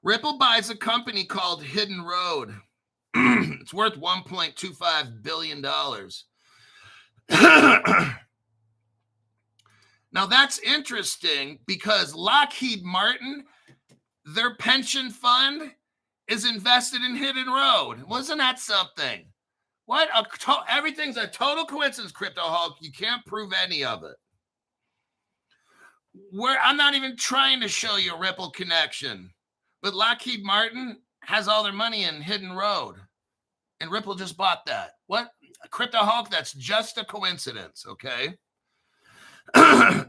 Ripple buys a company called Hidden Road. It's worth $1.25 billion. Now that's interesting because Lockheed Martin, their pension fund is invested in Hidden Road. Wasn't that something? What? Everything's a total coincidence, Crypto Hulk. You can't prove any of it. I'm not even trying to show you a Ripple connection, but Lockheed Martin has all their money in Hidden Road, and Ripple just bought that. What? Crypto Hulk, that's just a coincidence, okay?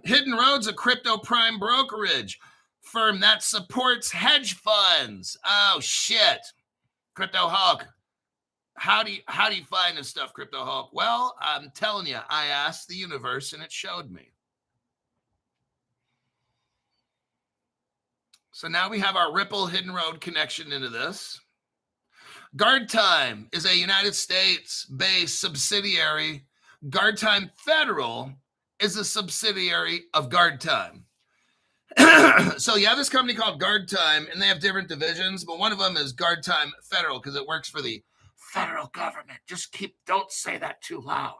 Hidden Road's a crypto prime brokerage firm that supports hedge funds. Oh, shit. Crypto Hulk. How do you find this stuff, Crypto Hulk? Well, I'm telling you, I asked the universe and it showed me. So now we have our Ripple Hidden Road connection into this. Guard Time is a United States-based subsidiary. Guard Time Federal is a subsidiary of Guard Time. So you have this company called Guard Time, and they have different divisions, but one of them is Guard Time Federal because it works for the federal government. Don't say that too loud.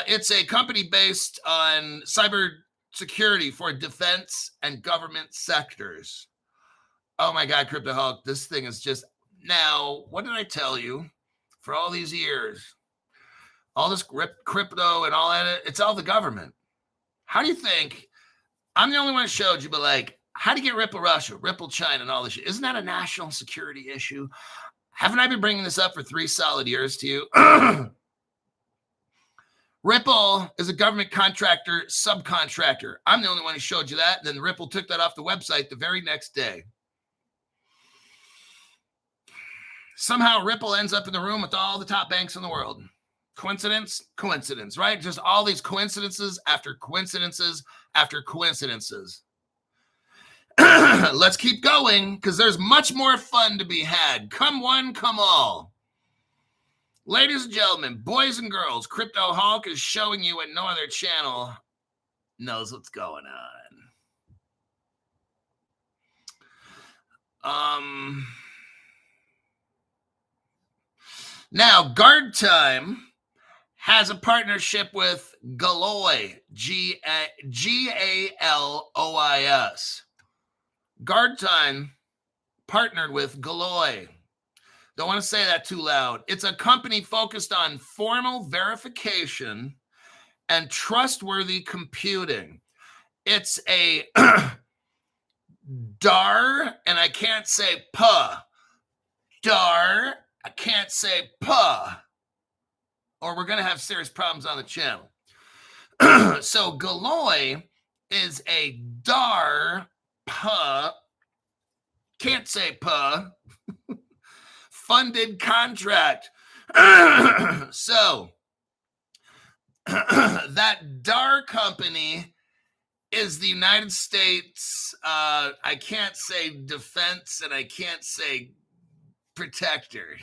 It's a company based on cyber security for defense and government sectors. Oh my God, Crypto Hulk, this thing is just, now, what did I tell you? For all these years, all this crypto and all that, it's all the government. How do you think, I'm the only one that showed you, but like, how do you get Ripple Russia, Ripple China and all this shit? Isn't that a national security issue? Haven't I been bringing this up for 3 solid years to you? Ripple is a government contractor, subcontractor. I'm the only one who showed you that. And then Ripple took that off the website the very next day. Somehow Ripple ends up in the room with all the top banks in the world. Coincidence? Coincidence, right? Just all these coincidences after coincidences after coincidences. Let's keep going because there's much more fun to be had. Come one, come all. Ladies and gentlemen, boys and girls, Crypto Hulk is showing you what no other channel knows what's going on. Now, Guard Time has a partnership with Galois, Galois. Guard Time partnered with Galois. Don't want to say that too loud. It's a company focused on formal verification and trustworthy computing. It's a dar, and I can't say puh. Dar, I can't say puh, or we're going to have serious problems on the channel. So Galoy is a dar puh, can't say puh, funded contract. So that DAR company is the United States, I can't say defense and I can't say protector.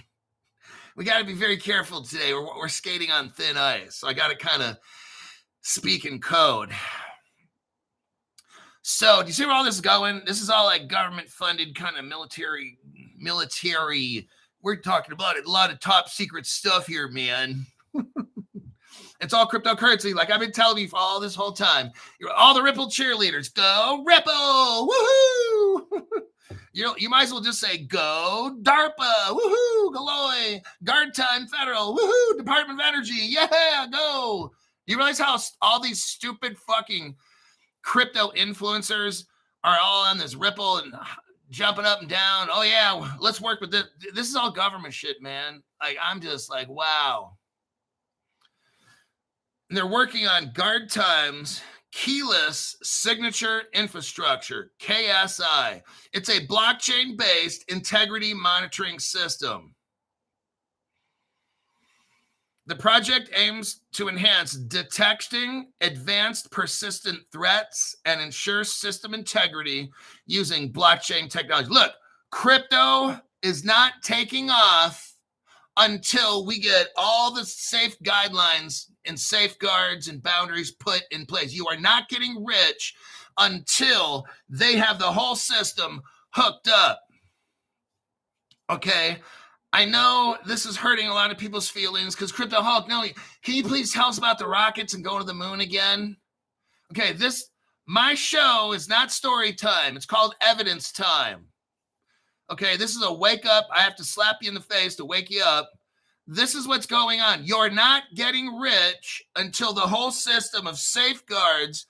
We got to be very careful today. We're skating on thin ice. So I got to kind of speak in code. So do you see where all this is going? This is all like government funded kind of military. We're talking about a lot of top secret stuff here, man. It's all cryptocurrency. Like I've been telling you for all this whole time. All the Ripple cheerleaders, go Ripple, woohoo! You might as well just say go DARPA, woohoo, Galoy, Guard Time Federal, woohoo, Department of Energy, yeah, go. You realize how all these stupid fucking crypto influencers are all on this Ripple and jumping up and down? Oh yeah, let's work with this. This is all government shit, man. Like I'm just like, wow. And they're working on Guard Time's keyless signature infrastructure, KSI. It's a blockchain-based integrity monitoring system. The project aims to enhance detecting advanced persistent threats and ensure system integrity using blockchain technology. Look, crypto is not taking off until we get all the safe guidelines and safeguards and boundaries put in place. You are not getting rich until they have the whole system hooked up. Okay? I know this is hurting a lot of people's feelings because Crypto Hulk, no, can you please tell us about the rockets and going to the moon again? Okay, my show is not story time. It's called evidence time. Okay, this is a wake up. I have to slap you in the face to wake you up. This is what's going on. You're not getting rich until the whole system of safeguards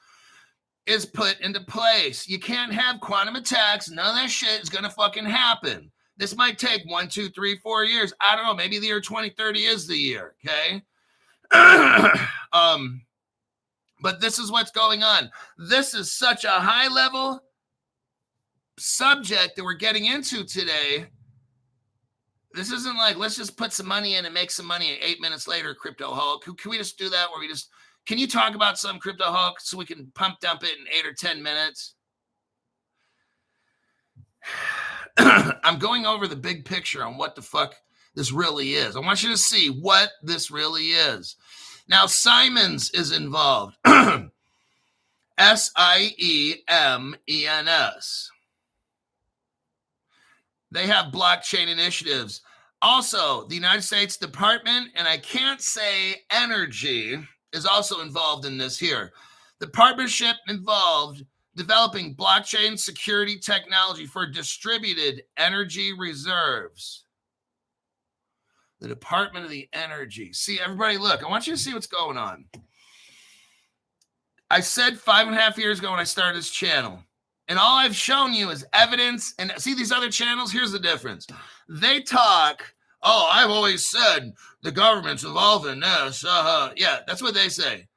is put into place. You can't have quantum attacks. None of that shit is going to fucking happen. This might take 1, 2, 3, 4 years. I don't know. Maybe the year 2030 is the year. Okay. But this is what's going on. This is such a high level subject that we're getting into today. This isn't like, let's just put some money in and make some money 8 minutes later, Crypto Hulk. Can we just do that where can you talk about some Crypto Hulk so we can pump dump it in 8 or 10 minutes? I'm going over the big picture on what the fuck this really is. I want you to see what this really is. Now, Simons is involved. SIEMENS. They have blockchain initiatives. Also, the United States Department, and I can't say energy, is also involved in this here. The partnership involved developing blockchain security technology for distributed energy reserves. The Department of the Energy. See, everybody, look, I want you to see what's going on. I said 5.5 years ago when I started this channel, and all I've shown you is evidence. And see these other channels? Here's the difference. They talk, oh, I've always said the government's involved in this. Yeah, that's what they say.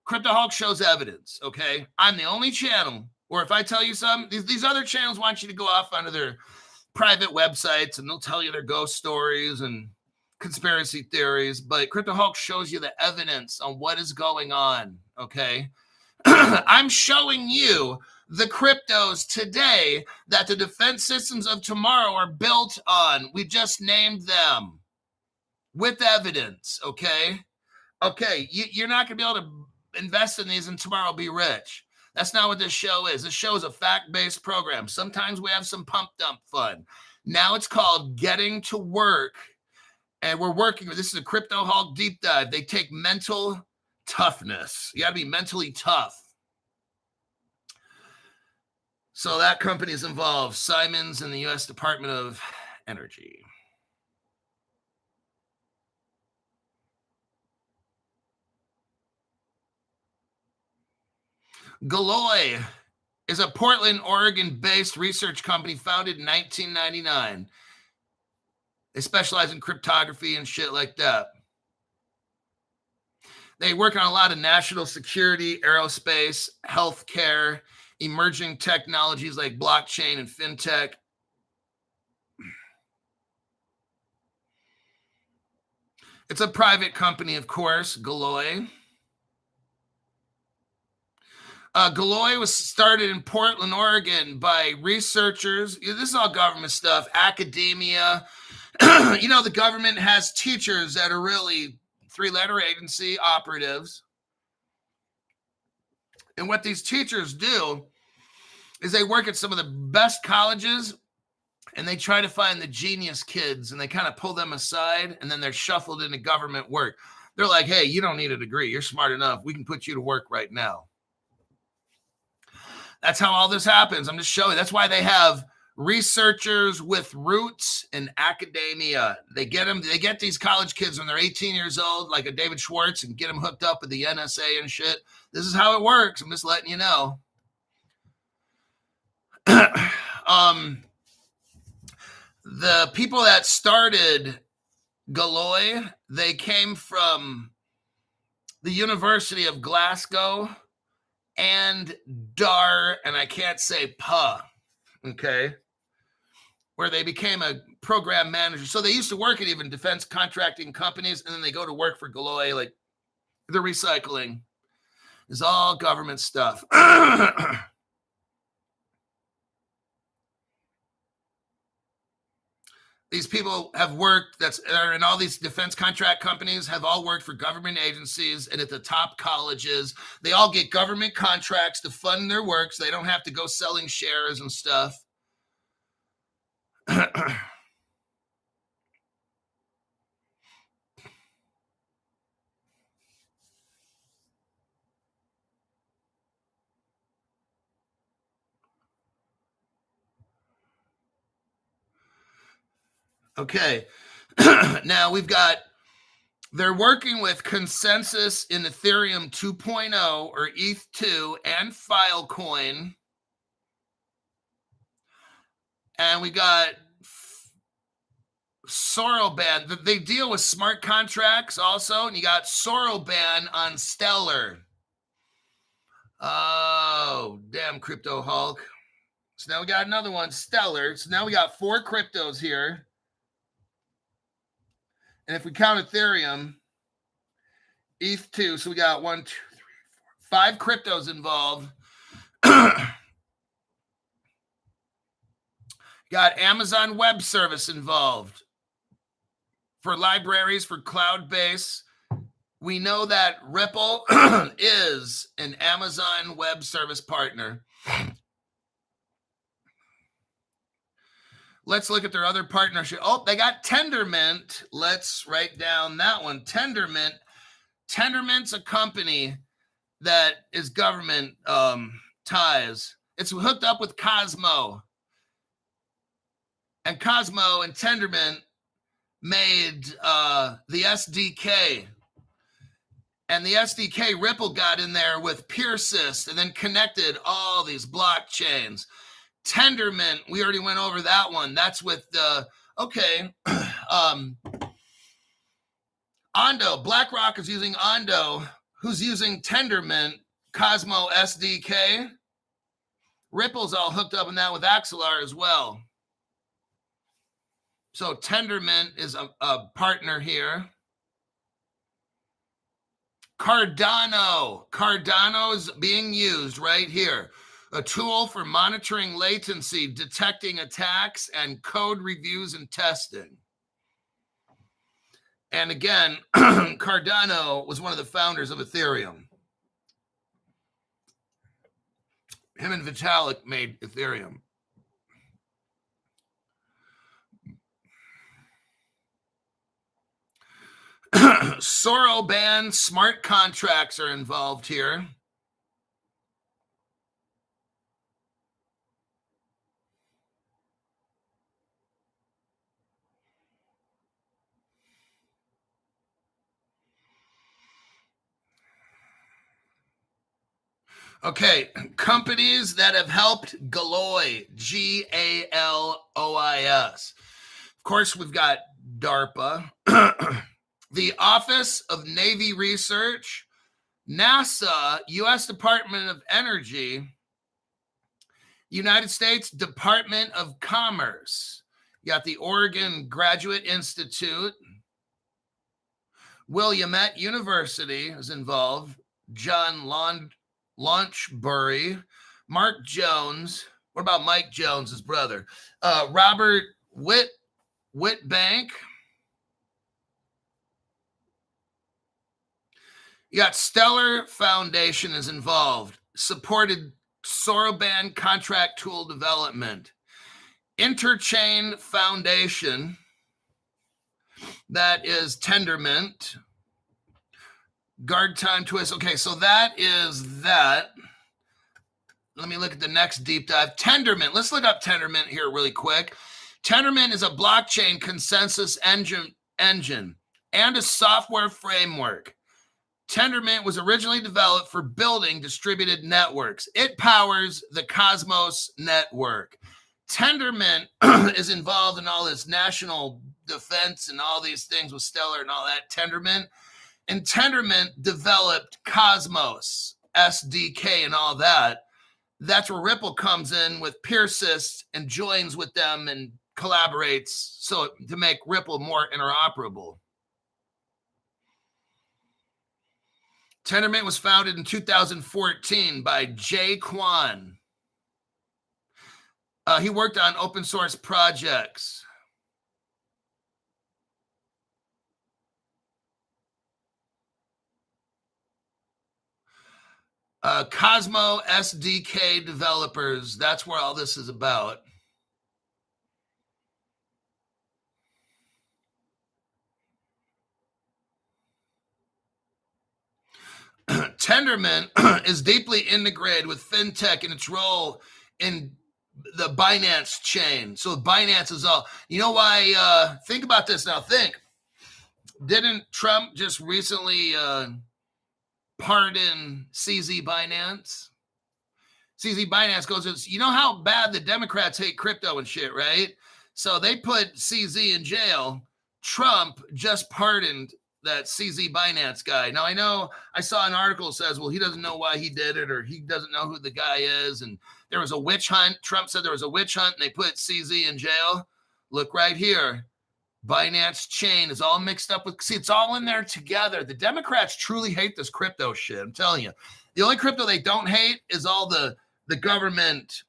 Crypto Hulk shows evidence, okay? I'm the only channel where if I tell you something, these other channels want you to go off onto their private websites and they'll tell you their ghost stories and conspiracy theories, but Crypto Hulk shows you the evidence on what is going on, okay? I'm showing you the cryptos today that the defense systems of tomorrow are built on. We just named them with evidence, okay? Okay, you're not going to be able to invest in these and tomorrow be rich. That's not what this show is. This show is a fact-based program. Sometimes we have some pump dump fun. Now it's called Getting to Work, and we're working. This is a Crypto Hulk deep dive. They take mental toughness. You got to be mentally tough. So that company is involved. Simons and the U.S. Department of Energy. Galoy is a Portland, Oregon-based research company founded in 1999. They specialize in cryptography and shit like that. They work on a lot of national security, aerospace, healthcare, emerging technologies like blockchain and fintech. It's a private company, of course, Galloy. Galloy was started in Portland, Oregon by researchers. This is all government stuff, academia. The government has teachers that are really three-letter agency operatives. And what these teachers do is they work at some of the best colleges and they try to find the genius kids and they kind of pull them aside and then they're shuffled into government work. They're like, hey, you don't need a degree. You're smart enough. We can put you to work right now. That's how all this happens. I'm just showing. That's why they have researchers with roots in academia. They get these college kids when they're 18 years old, like a David Schwartz, and get them hooked up with the NSA and shit. This is how it works. I'm just letting you know. The people that started Galloy, they came from the University of Glasgow and Dar, and I can't say PA, okay, where they became a program manager. So they used to work at even defense contracting companies, and then they go to work for Galloy, like the recycling. It's all government stuff. These people have worked, are in all these defense contract companies, have all worked for government agencies and at the top colleges. They all get government contracts to fund their work, so they don't have to go selling shares and stuff. Okay. Now they're working with Consensus in Ethereum 2.0 or ETH2 and Filecoin. And we got Soroban. They deal with smart contracts also. And you got Soroban on Stellar. Oh, damn, Crypto Hulk. So now we got another one, Stellar. So now we got 4 cryptos here. And if we count Ethereum, ETH2, so we got 1, 2, 3, 4, 5 cryptos involved. Got Amazon Web Service involved for libraries, for cloud base. We know that Ripple is an Amazon Web Service partner. Let's look at their other partnership. Oh, they got Tendermint. Let's write down that one. Tendermint. Tendermint's a company that is government ties. It's hooked up with Cosmo. And Cosmo and Tendermint made the SDK. And the SDK Ripple got in there with PeerSys and then connected all these blockchains. Tendermint, we already went over that one. That's with Ondo. BlackRock is using Ondo, who's using Tendermint, Cosmo SDK. Ripple's all hooked up in that with Axelar as well. So Tendermint is a partner here. Cardano. Cardano is being used right here. A tool for monitoring latency, detecting attacks, and code reviews and testing. And again, Cardano was one of the founders of Ethereum. Him and Vitalik made Ethereum. Soroban smart contracts are involved here. Okay, companies that have helped Galois, Galois. Of course, we've got DARPA, the Office of Navy Research, NASA, U.S. Department of Energy, United States Department of Commerce. You got the Oregon Graduate Institute, Willamette University is involved, John Launchbury, Mark Jones. What about Mike Jones, his brother? Robert Whitbank. You got Stellar Foundation is involved, supported Soroban contract tool development. Interchain Foundation, that is Tendermint. Guard time twist. Okay, so that is that. Let me look at the next deep dive. Tendermint. Let's look up Tendermint here really quick. Tendermint is a blockchain consensus engine and a software framework. Tendermint was originally developed for building distributed networks. It powers the Cosmos network. Tendermint is involved in all this national defense and all these things with Stellar and all that. Tendermint. And Tendermint developed Cosmos, SDK, and all that. That's where Ripple comes in with PeerSys and joins with them and collaborates so to make Ripple more interoperable. Tendermint was founded in 2014 by Jay Quant. He worked on open source projects. Cosmo SDK developers, that's where all this is about. Tendermint is deeply integrated with fintech in its role in the Binance chain. So Binance is all, you know why, think about this now, didn't Trump just recently pardon CZ Binance? CZ Binance goes, you know how bad the Democrats hate crypto and shit, right? So they put CZ in jail. Trump just pardoned that CZ Binance guy. Now, I know I saw an article that says, well, he doesn't know why he did it or he doesn't know who the guy is. And there was a witch hunt. Trump said there was a witch hunt and they put CZ in jail. Look right here. Binance chain is all mixed up with, see, it's all in there together. The Democrats truly hate this crypto shit. I'm telling you. The only crypto they don't hate is all the government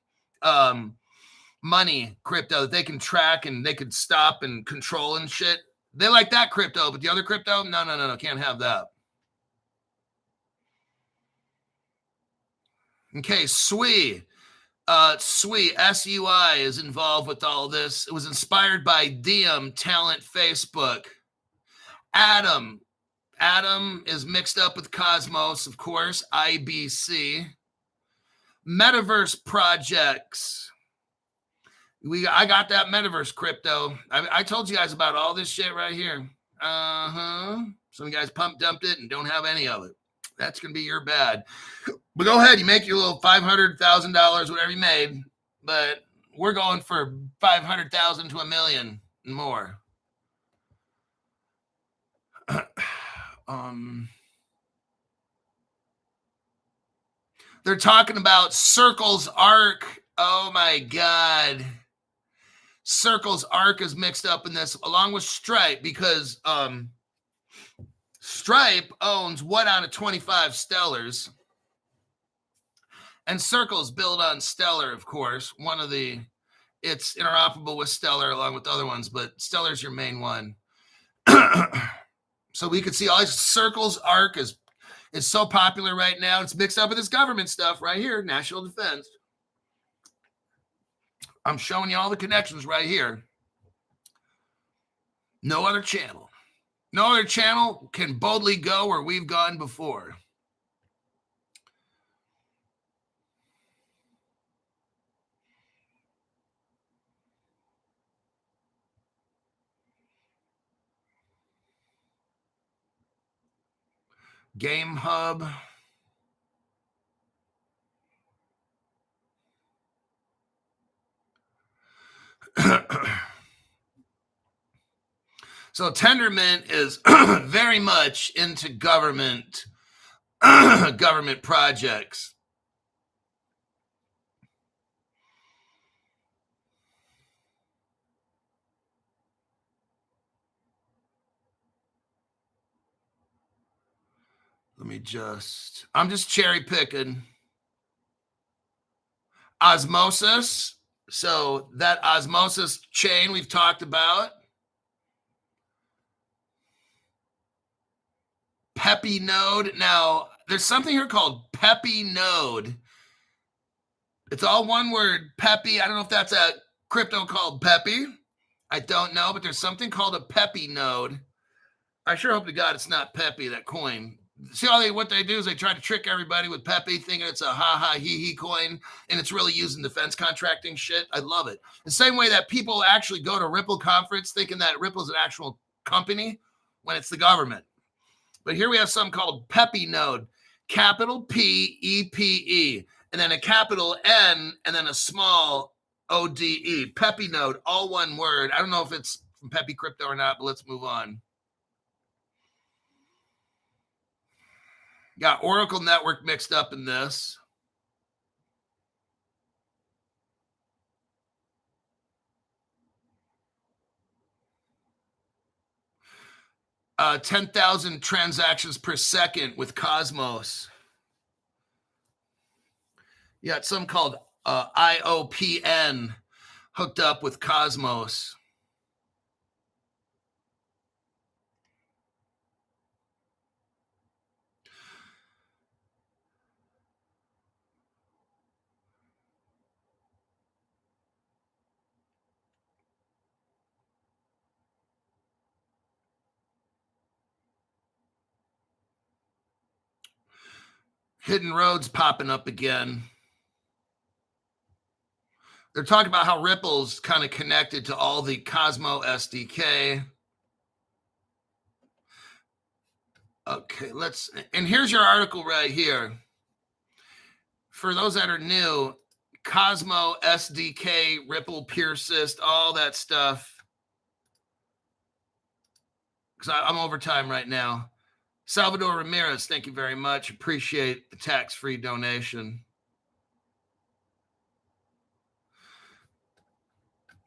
money crypto that they can track and they could stop and control and shit. They like that crypto, but the other crypto, no, can't have that. Okay, SUI. SUI, SUI is involved with all this. It was inspired by Diem, Talent, Facebook. Atom is mixed up with Cosmos, of course, IBC. Metaverse projects. I got that metaverse crypto. I told you guys about all this shit right here. Some of you guys pump dumped it and don't have any of it. That's going to be your bad. But go ahead. You make your little $500,000, whatever you made. But we're going for 500,000 to $1 million and more. They're talking about Circle's ARC. Oh, my God. Circle's ARC is mixed up in this along with Stripe because Stripe owns 1 out of 25 Stellars. And Circle's built on Stellar, of course. It's interoperable with Stellar along with other ones, but Stellar's your main one. So we could see all these Circle's ARC is so popular right now. It's mixed up with this government stuff right here, national defense. I'm showing you all the connections right here. No other channel. No other channel can boldly go where we've gone before. Game Hub. So Tendermint is very much into government projects. I'm just cherry picking. Osmosis. So that osmosis chain we've talked about. Peppy node. Now, there's something here called Peppy node. It's all one word, Peppy. I don't know if that's a crypto called Peppy. I don't know, but there's something called a Peppy node. I sure hope to God it's not Peppy, that coin. See what they do is they try to trick everybody with Peppy, thinking it's a ha-ha-he-he coin, and it's really used in defense contracting shit. I love it. The same way that people actually go to Ripple conference thinking that Ripple is an actual company when it's the government. But here we have something called Peppy node, capital P-E-P-E, and then a capital N, and then a small O-D-E. Peppy node, all one word. I don't know if it's from Peppy Crypto or not, but let's move on. Got Oracle Network mixed up in this. Uh, 10,000 transactions per second with Cosmos. You got some called IOPN hooked up with Cosmos. Hidden Roads popping up again. They're talking about how Ripple's kind of connected to all the Cosmo SDK. Okay, and here's your article right here. For those that are new, Cosmo SDK, Ripple, PureSys, all that stuff. Because I'm overtime right now. Salvador Ramirez, thank you very much. Appreciate the tax-free donation.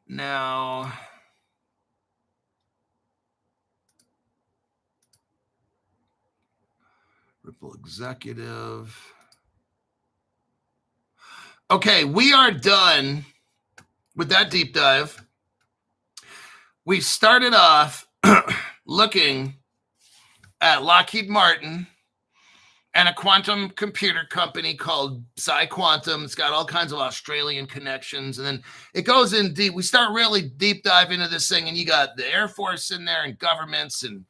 Now, Ripple Executive. Okay, we are done with that deep dive. We started off looking at Lockheed Martin and a quantum computer company called PsiQuantum. It's got all kinds of Australian connections. And then it goes in deep. We start really deep dive into this thing, and you got the Air Force in there and governments and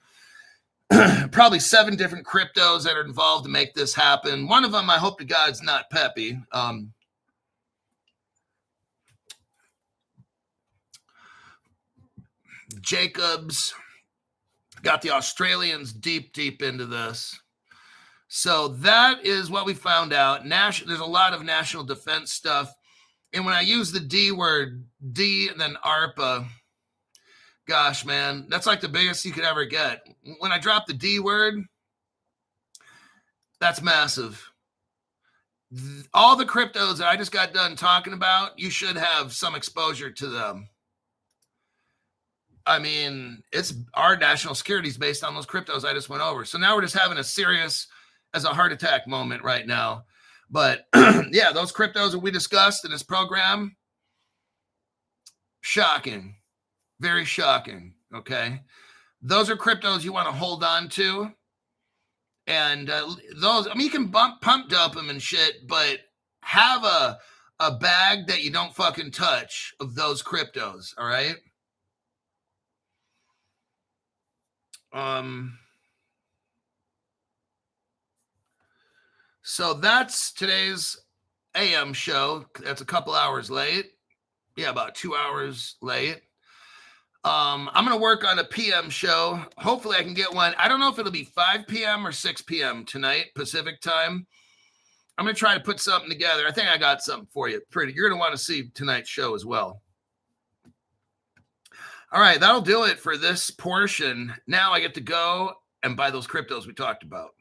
probably 7 different cryptos that are involved to make this happen. One of them, I hope to God, is not Peppy. Jacobs got the Australians deep into this. So that is what we found out. There's a lot of national defense stuff. And when I use the D word, D and then ARPA, gosh, man, that's like the biggest you could ever get. When I drop the D word, that's massive. All the cryptos that I just got done talking about, you should have some exposure to them. I mean, it's our national security is based on those cryptos I just went over. So now we're just having a serious as a heart attack moment right now. But yeah, those cryptos that we discussed in this program, shocking, very shocking. Okay. Those are cryptos you want to hold on to. And those, I mean, you can pump dump them and shit, but have a bag that you don't fucking touch of those cryptos. All right. So that's today's AM show. That's a couple hours late. Yeah, about 2 hours late. I'm going to work on a PM show. Hopefully I can get one. I don't know if it'll be 5 p.m. or 6 p.m. tonight, Pacific time. I'm going to try to put something together. I think I got something for you. You're going to want to see tonight's show as well. All right, that'll do it for this portion. Now I get to go and buy those cryptos we talked about.